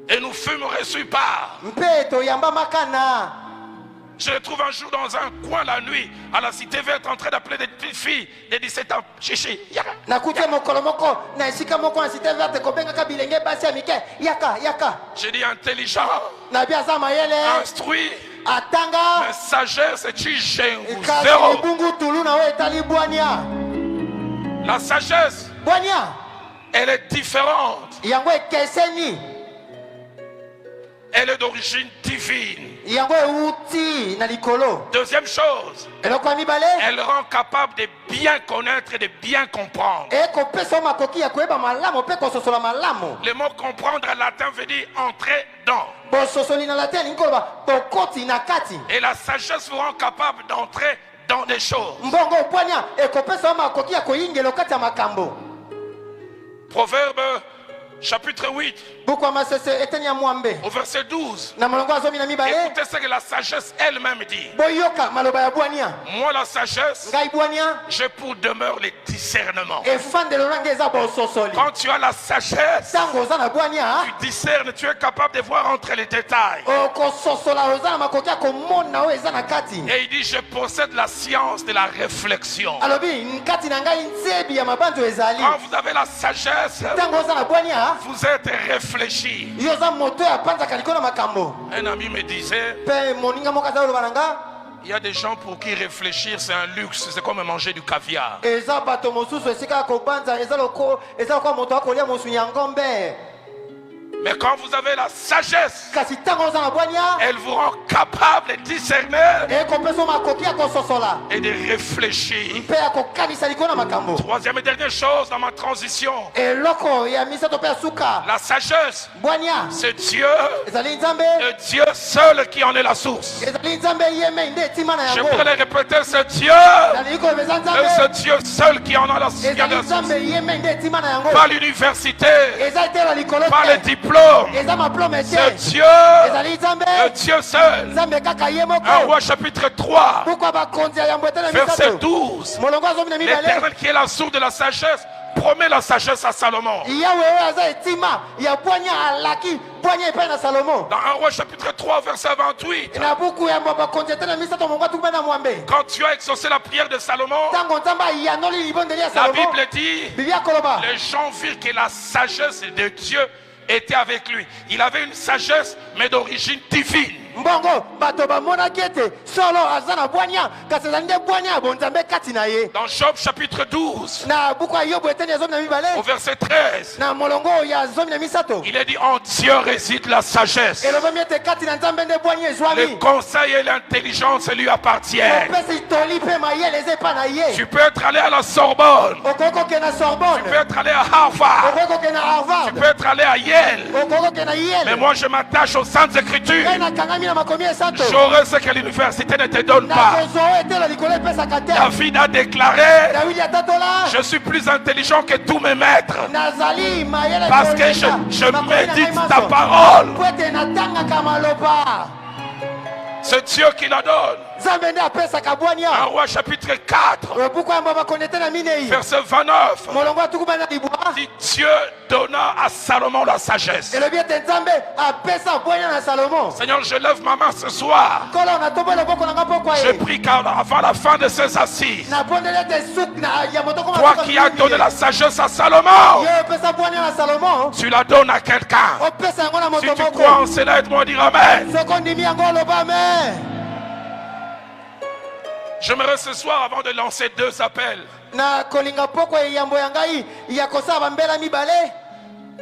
et nous fûmes reçus par. Je le trouve un jour dans un coin la nuit, à la cité verte, en train d'appeler des petites filles de 17 ans. Chichi, yaka. J'ai dit intelligent, instruit, mais sagesse et tu zéro. La sagesse, elle est différente. Elle est d'origine divine. Deuxième chose, elle rend capable de bien connaître et de bien comprendre. Le mot comprendre en latin veut dire entrer dans. Et la sagesse vous rend capable d'entrer dans des choses. Proverbe chapitre 8 au verset 12. Écoutez ce que la sagesse elle-même dit. Moi la sagesse, j'ai pour demeure les discernements. Quand tu as la sagesse, tu discernes, tu es capable de voir entre les détails. Et il dit, je possède la science de la réflexion. Quand vous avez la sagesse, vous êtes réfléchi. Un ami me disait, il y a des gens pour qui réfléchir c'est un luxe, c'est comme manger du caviar. Mais quand vous avez la sagesse, elle vous rend capable de discerner et de réfléchir. Troisième et dernière chose dans ma transition, la sagesse, c'est Dieu, le Dieu seul qui en est la source. Je voudrais le répéter, c'est Dieu, ce Dieu seul qui en a la source. Pas l'université, pas les diplômes. C'est Dieu, le Dieu seul. 1 Roi chapitre 3 verset 12. L'Éternel qui est la source de la sagesse promet la sagesse à Salomon. Dans 1 Roi chapitre 3 verset 28. Quand tu as exaucé la prière de Salomon, la Bible dit, les gens virent que la sagesse de Dieu était avec lui. Il avait une sagesse mais d'origine divine. Dans Job chapitre 12 au verset 13, il est dit, en Dieu réside la sagesse, le conseil et l'intelligence lui appartiennent. Tu peux être allé à la Sorbonne, tu peux être allé à Harvard, tu peux être allé à Yale, mais moi je m'attache aux Saintes Écritures. J'aurais ce que l'université ne te donne pas. David a déclaré, je suis plus intelligent que tous mes maîtres parce que je médite ta parole. C'est Dieu qui la donne. 1 Roi chapitre 4 verset 29 dit, Dieu donna à Salomon la sagesse. Seigneur, je lève ma main ce soir. Je prie qu'avant la fin de ces assises, toi qui as donné la sagesse à Salomon, tu la donnes à quelqu'un. Si tu crois en cela, aide-moi à dire Amen. J'aimerais ce soir, avant de lancer 2 appels,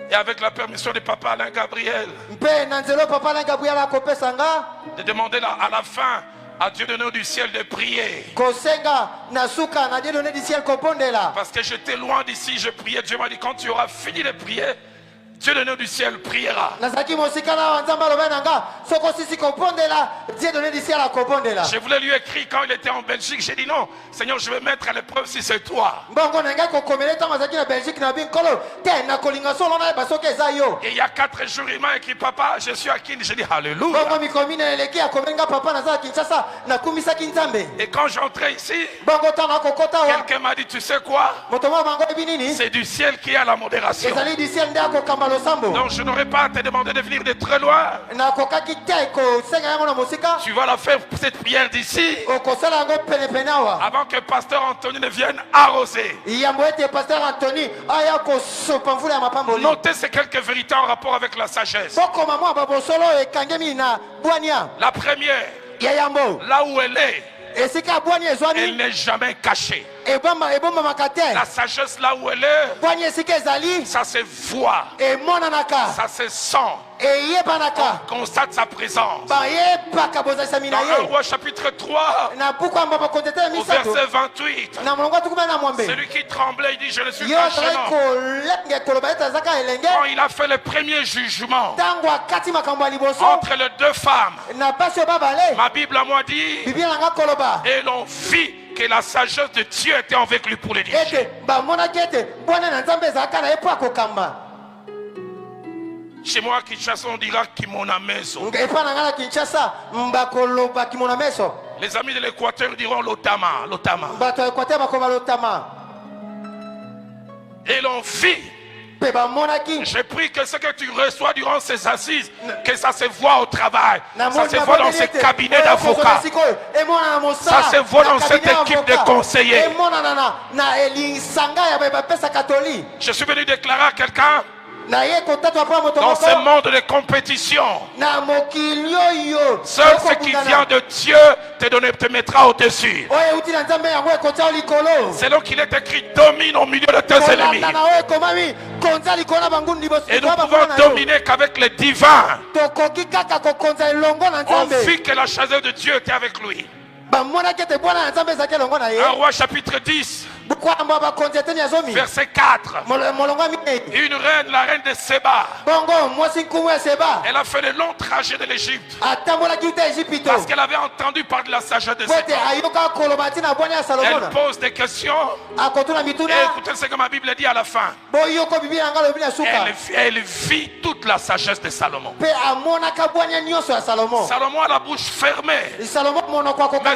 et avec la permission de Papa Alain Gabriel, de demander à la fin à Dieu donné du ciel de prier. Parce que j'étais loin d'ici, je priais, Dieu m'a dit, quand tu auras fini de prier, Dieu donné du ciel priera. Je voulais lui écrire quand il était en Belgique. J'ai dit non, Seigneur, je vais mettre à l'épreuve si c'est toi. Et il y a 4 jours, il m'a écrit, papa, je suis à Kinshasa. J'ai dit alléluia. Et quand j'entrais ici, quelqu'un m'a dit, tu sais quoi? C'est du ciel qui a la modération. Donc je n'aurais pas à te demander de venir de très loin. Tu vas la faire cette prière d'ici avant que pasteur Anthony ne vienne arroser. Notez ces quelques vérités en rapport avec la sagesse. La première, là où elle est, elle n'est jamais cachée. La sagesse là où elle est, ça se voit, ça se sent. On constate sa présence. Dans 1 Roi chapitre 3, au verset 28, celui qui tremblait, il dit je ne suis qu'un jeune homme. Quand il a fait le premier jugement entre les deux femmes, ma Bible à moi dit, et l'on vit que la sagesse de Dieu était avec lui pour les diriger. Chez moi, Kinshasa, on dira Kimona Meso. Les amis de l'Équateur diront Lotama. Et l'on vit. Je prie que ce que tu reçois durant ces assises, que ça se voit au travail, ça se voit dans ces cabinets d'avocats, ça se voit dans cette équipe de conseillers. Je suis venu déclarer à quelqu'un, dans ce monde de compétition, seul ce qui vient de Dieu te mettra au-dessus. C'est donc qu'il est écrit, domine au milieu de tes ennemis. Et nous pouvons dominer qu'avec les divins. On vit que la sagesse de Dieu était avec lui. 1 Roi chapitre 10, verset 4. Une reine, la reine de Séba, elle a fait le long trajet de l'Égypte parce qu'elle avait entendu parler de la sagesse de cet homme. Elle pose des questions et écoutez ce que ma Bible dit à la fin. Elle vit toute la sagesse de Salomon. Salomon a la bouche fermée, mais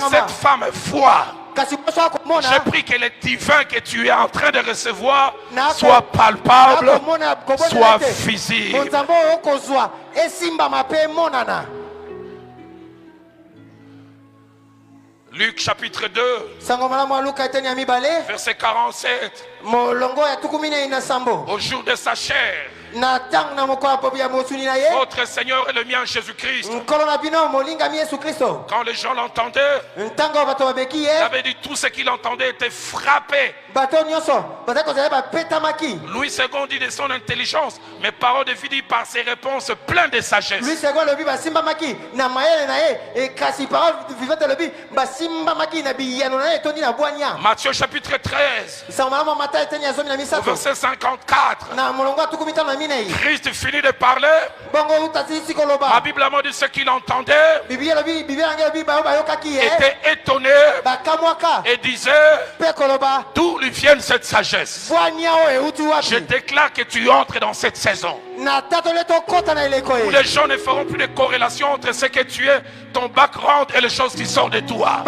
cette femme voit. Je prie que les divins que tu es en train de recevoir soient palpables, soient visibles. Luc chapitre 2, verset 47. Au jour de sa chair, votre Seigneur et le mien Jésus-Christ, quand les gens l'entendaient, il avait dit tout ce qu'il entendait était frappé. Louis II dit de son intelligence, mais parole de vie dit par ses réponses pleines de sagesse. Matthieu chapitre 13, verset 54. Christ finit de parler. Ma Bible a dit ce qu'il entendait était étonné et disait d'où lui vient cette sagesse. Je déclare que tu entres dans cette saison où les gens ne feront plus de corrélation entre ce que tu es, ton background et les choses qui sortent de toi.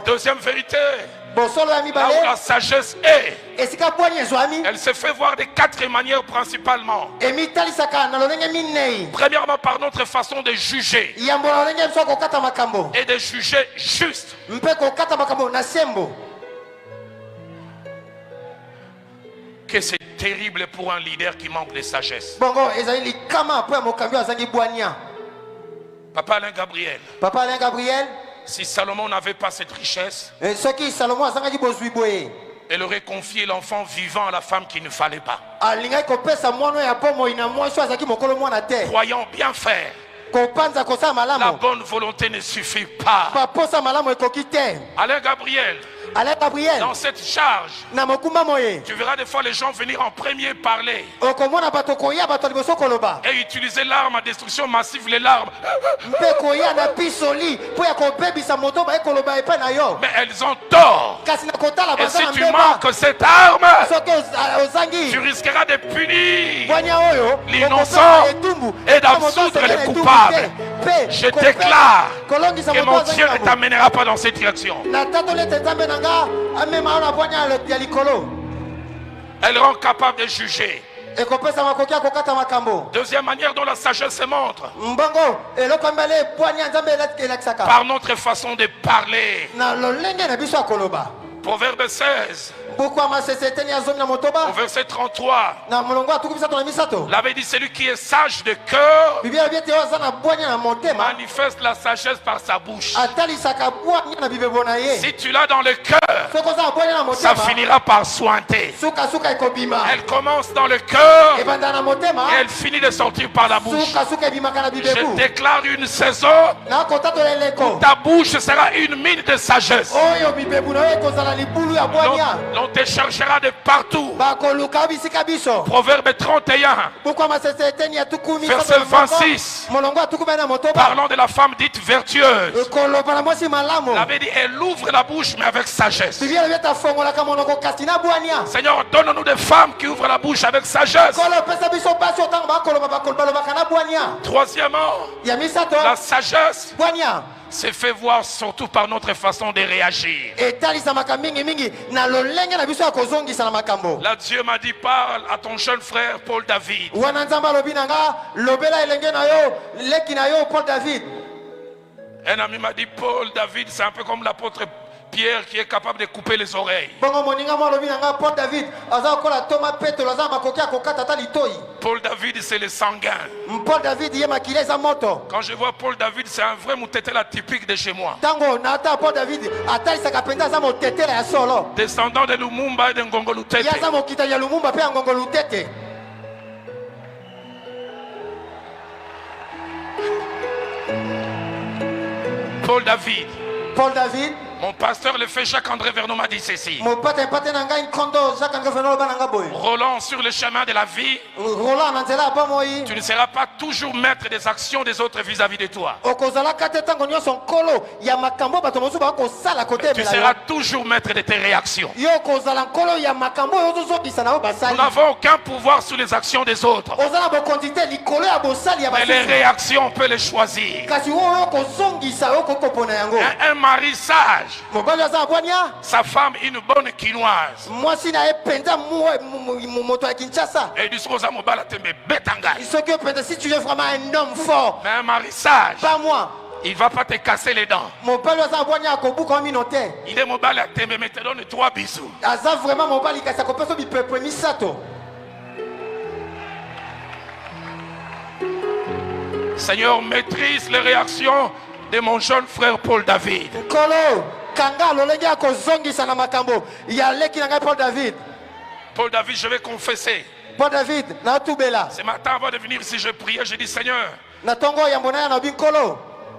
Deuxième vérité, là où la sagesse est, elle se fait voir de 4 manières principalement. Premièrement, par notre façon de juger et de juger juste. Que c'est terrible pour un leader qui manque de sagesse. Papa Alain Gabriel, si Salomon n'avait pas cette richesse, elle aurait confié l'enfant vivant à la femme qu'il ne fallait pas. Croyant bien faire, la bonne volonté ne suffit pas. Alain Gabriel, dans cette charge, tu verras des fois les gens venir en premier parler et utiliser l'arme à destruction massive, les larmes. Mais elles ont tort. Et si tu manques cette arme, tu risqueras de punir l'innocent et d'absoudre les coupables. Je déclare que mon Dieu ne t'amènera pas dans cette direction. Elle rend capable de juger. Deuxième manière dont la sagesse se montre, par notre façon de parler. Proverbe 16, Au verset 33, il avait dit celui qui est sage de cœur manifeste la sagesse par sa bouche. Si tu l'as dans le cœur, ça finira par sointer. Elle commence dans le cœur et elle finit de sortir par la bouche. Je déclare une saison où ta bouche sera une mine de sagesse. L'on te cherchera de partout. Proverbe 31, verset 26, parlant de la femme dite vertueuse. Il avait dit, elle ouvre la bouche mais avec sagesse. Seigneur, donne-nous des femmes qui ouvrent la bouche avec sagesse. Troisièmement, la sagesse se fait voir surtout par notre façon de réagir. Là, Dieu m'a dit, parle à ton jeune frère Paul David. Un ami m'a dit, Paul David, c'est un peu comme l'apôtre Pierre qui est capable de couper les oreilles. Paul David, c'est le sanguin. Quand je vois Paul David, c'est un vrai moutetela typique de chez moi. Descendant de Lumumba et de Ngongolutete. Paul David. Mon pasteur, le fait Jacques-André Vernon, m'a dit ceci. Roland, sur le chemin de la vie, tu ne seras pas toujours maître des actions des autres vis-à-vis de toi. Tu seras toujours maître de tes réactions. Nous n'avons aucun pouvoir sur les actions des autres. Mais les réactions, on peut les choisir. Un mari sage, sa femme une bonne quinoise. Et du coup, si tu es vraiment un homme fort, mais un mari sage, pas moi, il ne va pas te casser les dents. Il est mobile à te mais te donne 3 bisous. Seigneur, maîtrise les réactions de mon jeune frère Paul David. Paul David, je vais confesser. Ce matin, avant de venir ici, je priais, j'ai dit Seigneur,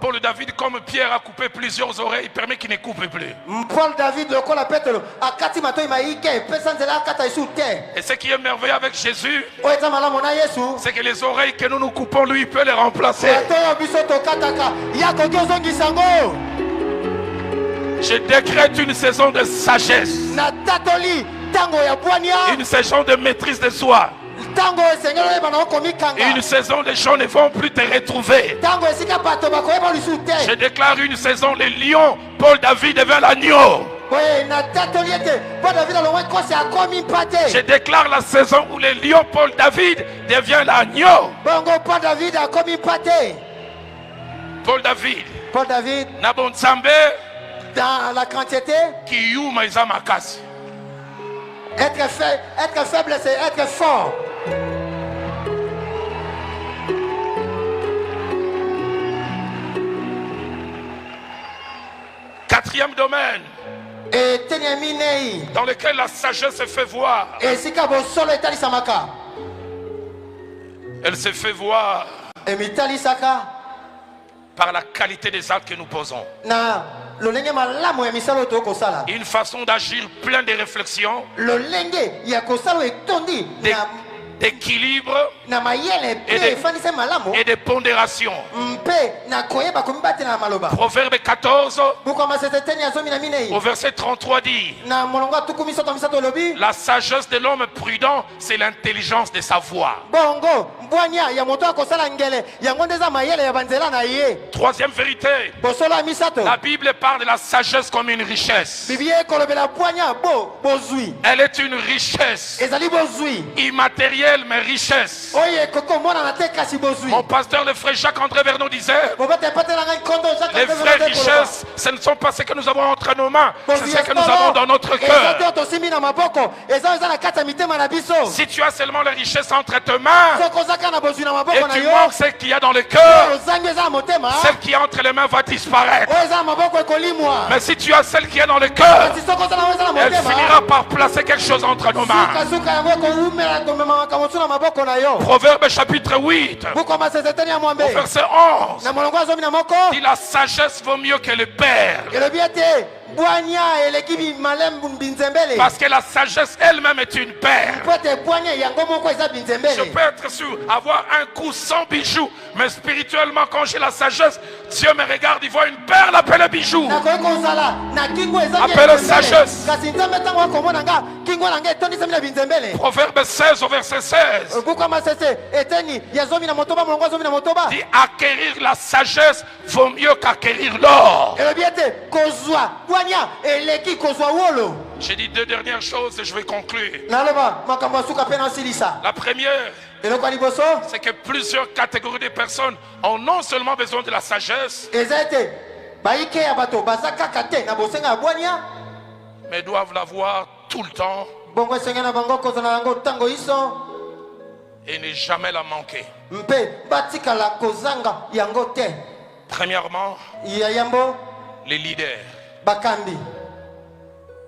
Paul David, comme Pierre a coupé plusieurs oreilles, il permet qu'il ne coupe plus. Et ce qui est merveilleux avec Jésus, c'est que les oreilles que nous coupons, lui, il peut les remplacer. Je décrète une saison de sagesse, une saison de maîtrise de soi. Une saison, les gens ne vont plus te retrouver. Je déclare une saison, les lions, Paul David devient l'agneau. Je déclare la saison où les lions, Paul David devient l'agneau. Paul David, Nabonzambe, dans la quantité, être faible, c'est être fort. Quatrième domaine dans lequel la sagesse se fait voir. Elle se fait voir par la qualité des actes que nous posons. Une façon d'agir plein de réflexion, d'équilibre et de pondération. Proverbe 14 au verset 33 dit: la sagesse de l'homme prudent, c'est l'intelligence de sa voix. Troisième vérité, la Bible parle de la sagesse comme une richesse. Elle est une richesse immatérielle réelles mais richesses. Mon pasteur, le frère Jacques-André Vernon disait, les vraies richesses, ce ne sont pas ce que nous avons entre nos mains, c'est ce que nous avons dans notre cœur. Si tu as seulement les richesses entre tes mains et tu manques ce qu'il y a dans le cœur, celle qui est entre les mains va disparaître. Mais si tu as celle qui est dans le cœur, elle finira par placer quelque chose entre nos mains. Proverbe chapitre 8, au verset 11, dit la sagesse vaut mieux que le père. Parce que la sagesse elle-même est une perle. Je peux être sûr, avoir un coup sans bijoux, mais spirituellement quand j'ai la sagesse, Dieu me regarde, il voit une perle appelée bijou, appelée sagesse. Proverbe 16 au verset 16 dit acquérir la sagesse vaut mieux qu'acquérir l'or. J'ai dit deux dernières choses et je vais conclure. La première, c'est que plusieurs catégories de personnes ont non seulement besoin de la sagesse, mais doivent l'avoir tout le temps et ne jamais la manquer. Premièrement, les leaders,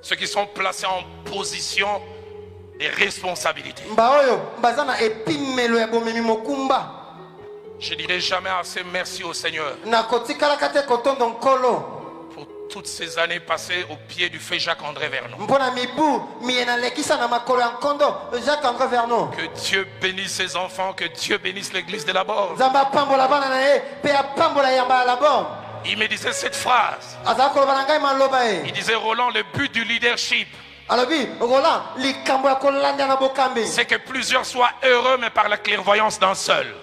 ceux qui sont placés en position de responsabilité. Je dirai jamais assez merci au Seigneur pour toutes ces années passées au pied du feu Jacques-André Vernon. Que Dieu bénisse ses enfants, que Dieu bénisse l'église de la Borne. Il me disait cette phrase. Il disait, Roland, le but du leadership, c'est que plusieurs soient heureux, mais par la clairvoyance d'un seul.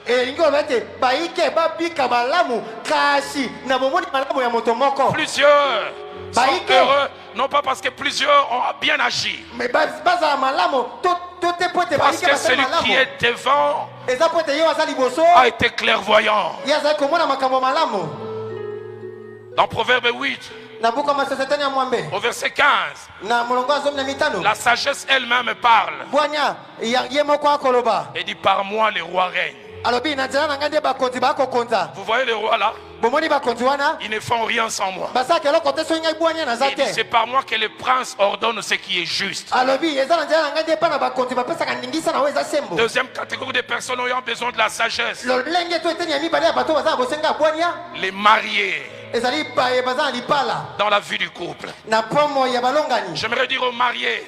Plusieurs sont heureux, non pas parce que plusieurs ont bien agi, parce que celui qui est devant a été clairvoyant. Dans Proverbe 8, au verset 15, la sagesse elle-même parle et dit par moi les rois règnent. Vous voyez les rois là, ils ne font rien sans moi. Il dit c'est par moi que les princes ordonnent ce qui est juste. Deuxième catégorie de personnes ayant besoin de la sagesse, les mariés dans la vie du couple. J'aimerais dire aux mariés,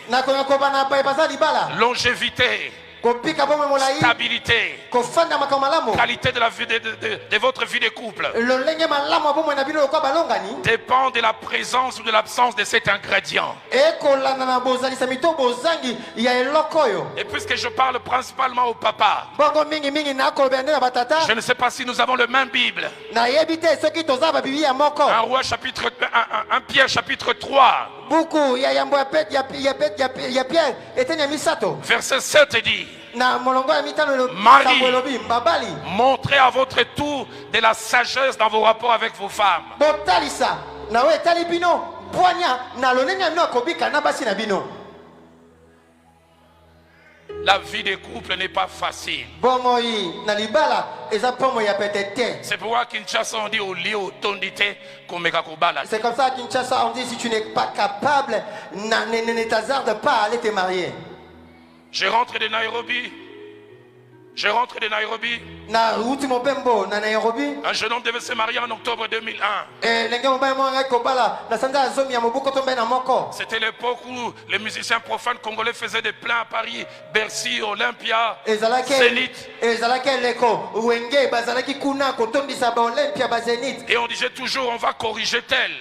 longévité, stabilité, qualité de la vie de votre vie de couple dépend de la présence ou de l'absence de cet ingrédient. Et puisque je parle principalement au papa, je ne sais pas si nous avons le même Bible. 1 Pierre chapitre 3 verset 7 dit, Marie, montrez à votre tour de la sagesse dans vos rapports avec vos femmes. La vie des couples n'est pas facile. C'est pourquoi à Kinshasa on dit au lieu tondite komeka kobala. C'est comme ça à Kinshasa on dit si tu n'es pas capable, ne t'hasarde pas à aller te marier. Je rentre de Nairobi. Un jeune homme devait se marier en octobre 2001. C'était l'époque où les musiciens profanes congolais faisaient des plans à Paris, Bercy, Olympia, Zénith. Et on disait toujours on va corriger tel.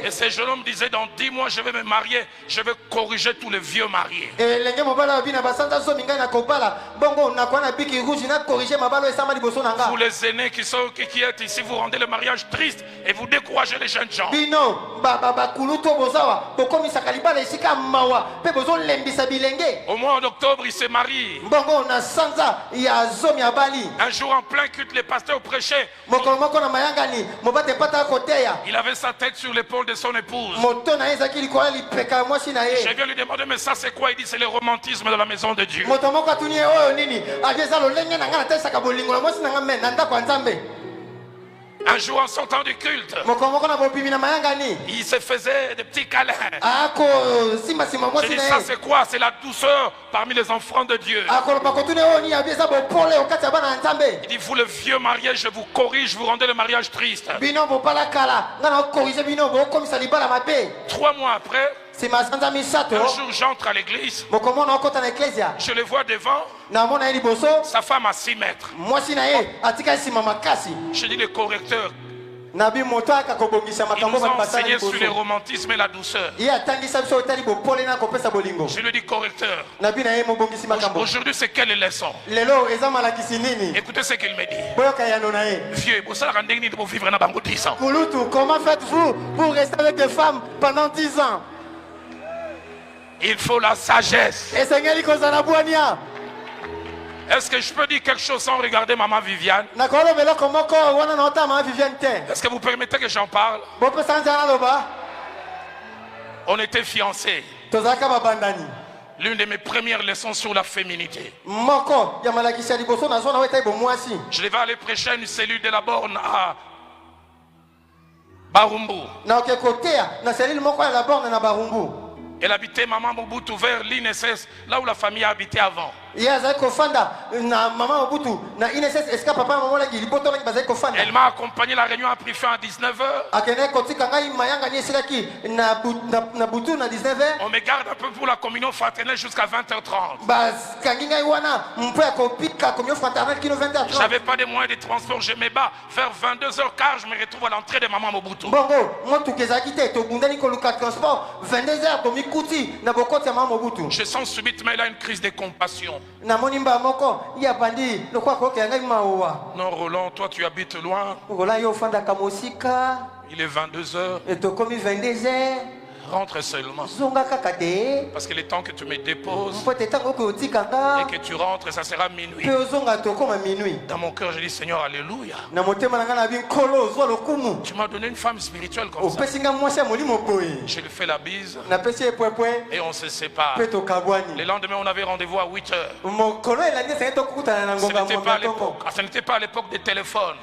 Et ces jeunes hommes disaient dans 10 mois je vais me marier, je vais corriger tous les vieux mariés. Vous les aînés qui êtes ici, vous rendez le mariage triste et vous découragez les jeunes gens. Au mois d'octobre, il s'est marié. Un jour en plein culte, les pasteurs prêchaient. Il avait sa tête sur l'épaule de son épouse. Je viens lui demander, mais ça c'est quoi? Il dit, c'est le romantisme de la maison de Dieu. Un jour en sortant du culte, il se faisait des petits câlins. Je dis, ça c'est quoi? C'est la douceur parmi les enfants de Dieu. Il dit, vous le vieux marié, je vous corrige, vous rendez le mariage triste. 3 mois après, un jour j'entre à l'église, je le vois devant, sa femme à 6 mètres. Je dis, le correcteur, il nous a enseigné sur le romantisme et la douceur. Je lui dis, correcteur, aujourd'hui c'est quelle leçon? Écoutez ce qu'il me dit. Vieux, pour vivre dans 10 ans. Comment faites-vous pour rester avec des femmes pendant 10 ans? Il faut la sagesse. Est-ce que je peux dire quelque chose sans regarder maman Viviane? Est-ce que vous permettez que j'en parle? On était fiancés. L'une de mes premières leçons sur la féminité. Je devais aller prêcher à une cellule de la borne à Barumbu. Elle habitait Maman Mobutu vers l'INSS, là où la famille a habité avant. Elle m'a accompagné, la réunion a pris fin à 19h. On me garde un peu pour la communion fraternelle jusqu'à 20h30. J'avais pas de moyens de transport, je me bats. Vers 22h15, je me retrouve à l'entrée de Maman Mobutu. Je sens subitement là une crise de compassion. Non, Roland, toi tu habites loin. Il est 22h. Rentre seulement. Parce que le temps que tu me déposes et que tu rentres, ça sera minuit. Dans mon cœur, je dis, Seigneur, alléluia. Tu m'as donné une femme spirituelle comme ça. Je lui fais la bise et on se sépare. Le lendemain, on avait rendez-vous à 8h. Ce n'était pas à l'époque des téléphones.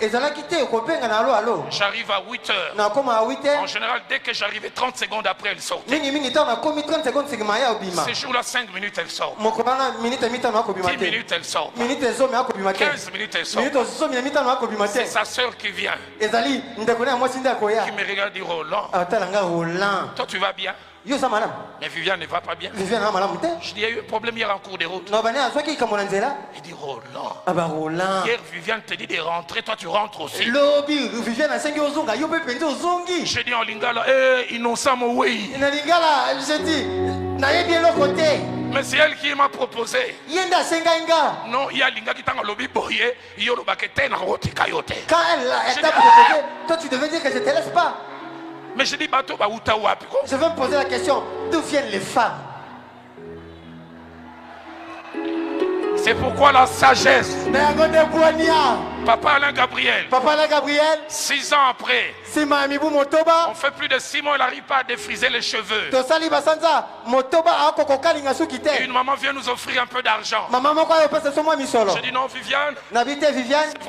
J'arrive à 8h. En général, dès que j'arrivais 30 secondes après, elle sortait. Ce jour-là, 5 minutes, elle sort. 10 minutes, elle sort. 15 minutes, elle sort. C'est sa soeur qui vient. Qui me regarde et dit, Roland, toi tu vas bien? Mais Viviane ne va pas bien. Je dis, il y a eu un problème hier en cours de route. Il dit, Roland, hier Viviane te dit de rentrer, toi tu rentres aussi. Je dis en lingala, innocent mon oui. Mais c'est elle qui m'a proposé. Non, il y a linga qui t'a lobby boyé, il y a le baqueté dans le kayote. Quand elle t'a proposé, toi tu devais dire que je te laisse pas. Mais je dis, bateau, bah, je vais me poser la question, d'où viennent les femmes? C'est pourquoi la sagesse. Papa Alain Gabriel. 6 ans après. On fait plus de 6 mois, il n'arrive pas à défriser les cheveux. Et une maman vient nous offrir un peu d'argent. Je dis non, Viviane. C'est vrai,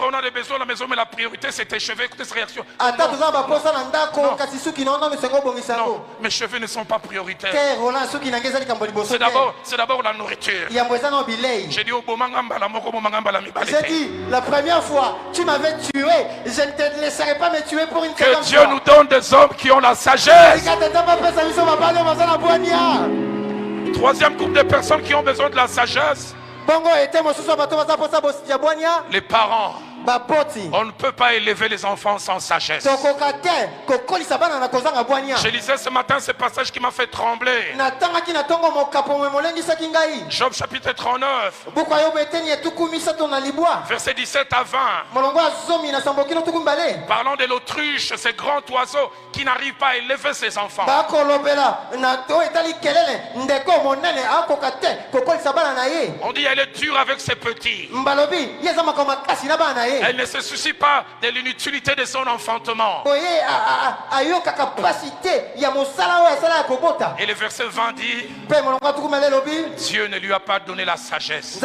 on a des besoins à la maison, mais la priorité c'est tes cheveux. Écoutez cette réaction. Non, mes cheveux ne sont pas prioritaires. C'est d'abord la nourriture. J'ai dit au j'ai dit, la première fois, tu m'avais tué, je ne te laisserai pas me tuer pour une seconde fois. Que Dieu nous donne des hommes qui ont la sagesse. Troisième groupe de personnes qui ont besoin de la sagesse. Les parents. On ne peut pas élever les enfants sans sagesse. Je lisais ce matin ce passage qui m'a fait trembler. Job chapitre 39. Verset 17 à 20. Parlant de l'autruche, ce grand oiseau qui n'arrive pas à élever ses enfants. On dit elle est dure avec ses petits. Elle ne se soucie pas de l'inutilité de son enfantement. Et le verset 20 dit, Dieu ne lui a pas donné la sagesse.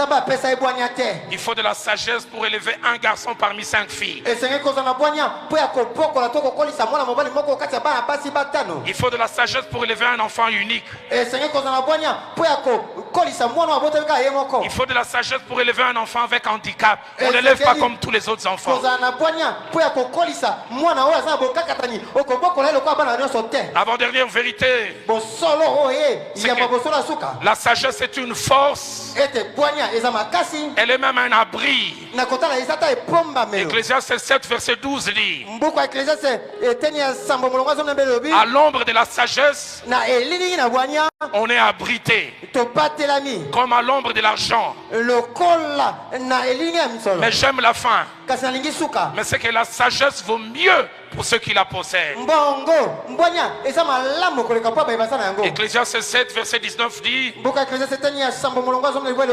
Il faut de la sagesse pour élever un garçon parmi 5 filles. Il faut de la sagesse pour élever un enfant unique. Il faut de la sagesse pour élever un enfant avec handicap. On ne l'élève pas comme tous les autres enfants. Avant-dernière vérité, la sagesse est une force. Elle est même un abri. Ecclésiaste 7 verset 12 dit, à l'ombre de la sagesse, on est abrité comme à l'ombre de l'argent. Mais j'aime la fin. Mais c'est que la sagesse vaut mieux pour ceux qui la possèdent. Ecclésiaste 7 verset 19 dit,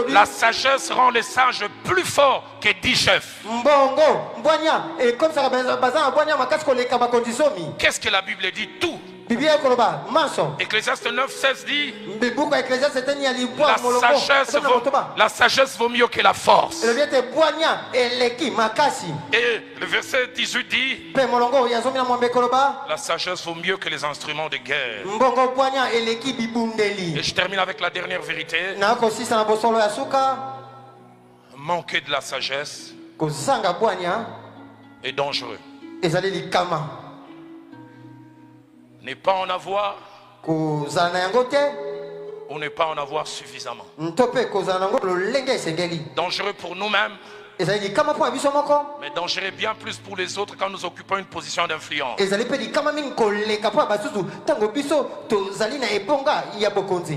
la sagesse rend les sages plus forts que 10 chefs. Qu'est-ce que la Bible dit? Tout. Ecclésiaste 9, 16 dit, la sagesse vaut mieux que la force. Et le verset 18 dit, la sagesse vaut mieux que les instruments de guerre. Et je termine avec la dernière vérité. Manquer de la sagesse est dangereux. Ne pas en avoir ou ne pas en avoir suffisamment. Dangereux pour nous-mêmes, mais dangereux bien plus pour les autres quand nous occupons une position d'influence.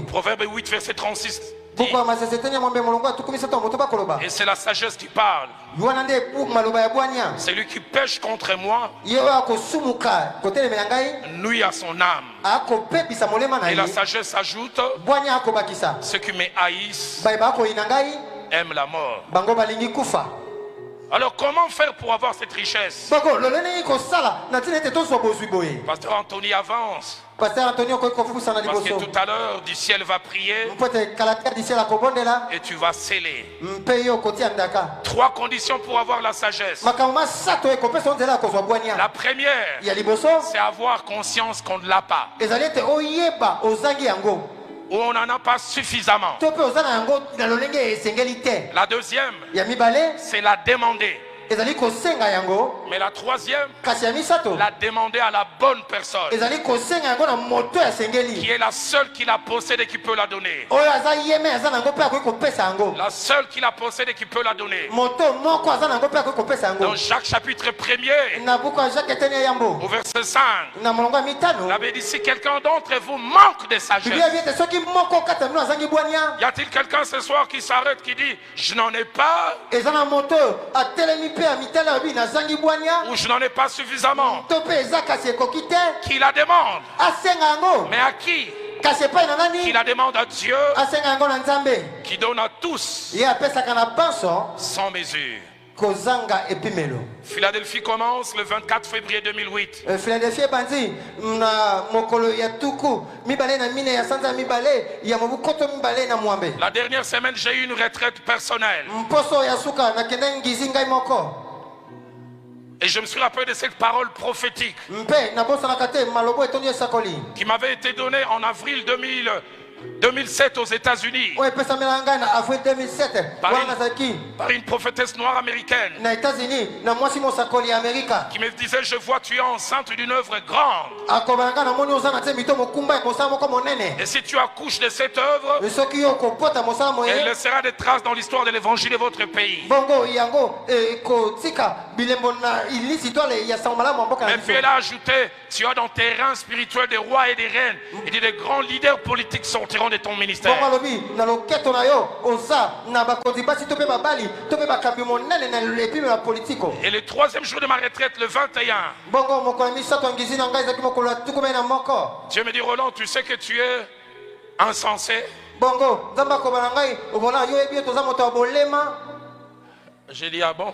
Proverbe 8 verset 36 dit, et c'est la sagesse qui parle. Celui qui pêche contre moi nuit à son âme. Et la sagesse ajoute, ceux qui me haïssent aiment la mort. Alors comment faire pour avoir cette richesse? Pasteur Anthony avance. Parce que tout à l'heure, du ciel va prier et tu vas sceller. 3 conditions pour avoir la sagesse. La première, c'est avoir conscience qu'on ne l'a pas. Ou on n'en a pas suffisamment. La deuxième, c'est la demander. Mais la troisième, la demander à la bonne personne qui est la seule qui la possède et qui peut la donner. La seule qui la possède et qui peut la donner. Dans Jacques chapitre 1er au verset 5, la Bible dit, si quelqu'un d'entre vous manque de sagesse, y a-t-il quelqu'un ce soir qui s'arrête, qui dit je n'en ai pas, ou je n'en ai pas suffisamment, qui la demande? Mais à qui? Qui la demande à Dieu, qui donne à tous sans mesure. Philadelphie commence le 24 février 2008. La dernière semaine, j'ai eu une retraite personnelle. Et je me suis rappelé de cette parole prophétique qui m'avait été donnée en avril 2000. 2007 aux États-Unis. Par une prophétesse noire américaine qui me disait, je vois tu es enceinte d'une œuvre grande. Et si tu accouches de cette œuvre, elle laissera des traces dans l'histoire de l'évangile de votre pays. Et puis elle a ajouté, tu as dans tes rangs spirituels des rois et des reines et des grands leaders politiques sortiront de ton ministère. Et le troisième jour de ma retraite, le 21, Dieu me dit, Roland, tu sais que tu es insensé. J'ai dit, ah bon?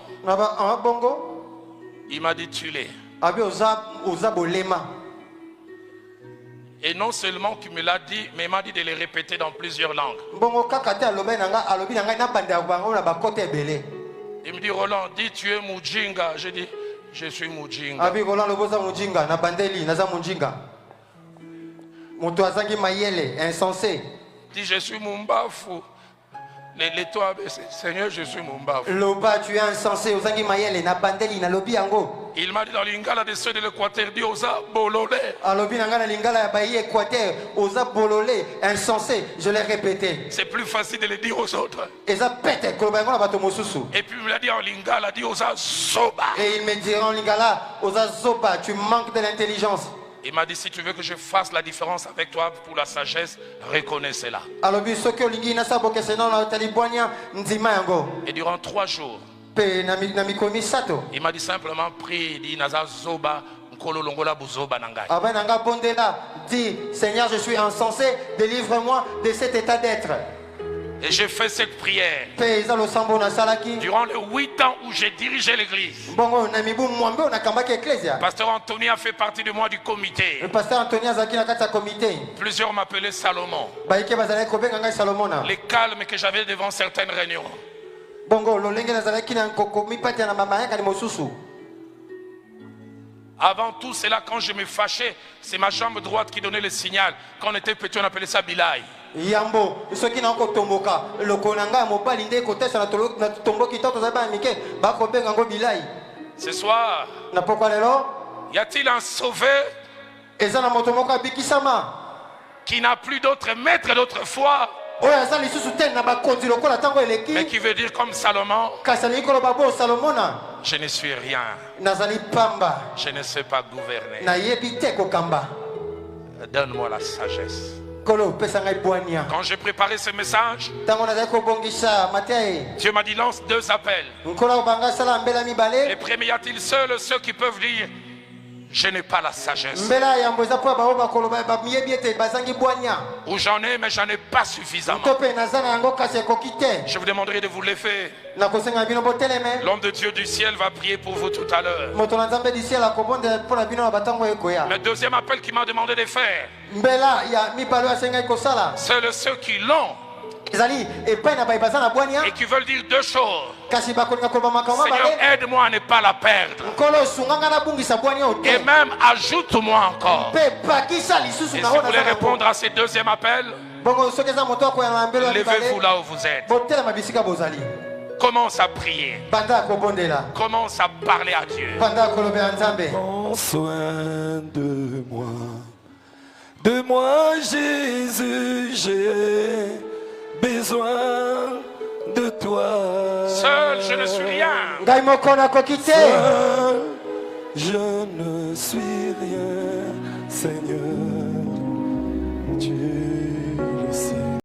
Il m'a dit, tu l'es. Et non seulement qu'il me l'a dit, mais il m'a dit de les répéter dans plusieurs langues. Il me dit, Roland, dis tu es Mujinga. J'ai dit, je suis Mujinga. Dis, je suis Mumbafu. Les toits, Seigneur, je suis Mumbafu. Tu es insensé. Il m'a dit dans l'ingala de ceux de l'Équateur, dit Osa Bololé. Insensé, je l'ai répété. C'est plus facile de le dire aux autres. Et puis il me l'a dit en lingala, dit Osa Zoba. Et il me dira en lingala, Osa Zoba, tu manques de l'intelligence. Il m'a dit, si tu veux que je fasse la différence avec toi pour la sagesse, reconnais cela. Et durant 3 jours, il m'a dit simplement, prie, il dit, Naza Zoba, Nkolo Longola Buzoba Nangai. Dis, Seigneur, je suis insensé, délivre-moi de cet état d'être. Et j'ai fait cette prière durant les 8 ans où j'ai dirigé l'église. Pasteur Anthony a fait partie de moi du comité. Plusieurs m'appelaient Salomon. Les calmes que j'avais devant certaines réunions. Avant tout cela, quand je me fâchais, c'est ma jambe droite qui donnait le signal. Quand on était petit, on appelait ça Bilai. Ce soir, y a-t-il un sauveur qui n'a plus d'autre maître d'autrefois, mais qui veut dire comme Salomon, je ne suis rien, je ne sais pas gouverner, donne-moi la sagesse. Quand j'ai préparé ce message, Dieu m'a dit, lance 2 appels. Les premiers, y a-t-il seuls ceux qui peuvent dire, je n'ai pas la sagesse, ou j'en ai mais j'en ai pas suffisamment? Je vous demanderai de vous lever. L'homme de Dieu du ciel va prier pour vous tout à l'heure. Le deuxième appel qu'il m'a demandé de faire, c'est ceux qui l'ont et qui veulent dire 2 choses. Seigneur, aide-moi à ne pas la perdre. Et même ajoute-moi encore. Et si vous voulez répondre à ces 2e appels, levez-vous là où vous êtes. Commence à prier. Commence à parler à Dieu. Prends soin de moi. De moi, Jésus, j'ai besoin de toi. Seul, je ne suis rien. Seul, je ne suis rien, Seigneur. Tu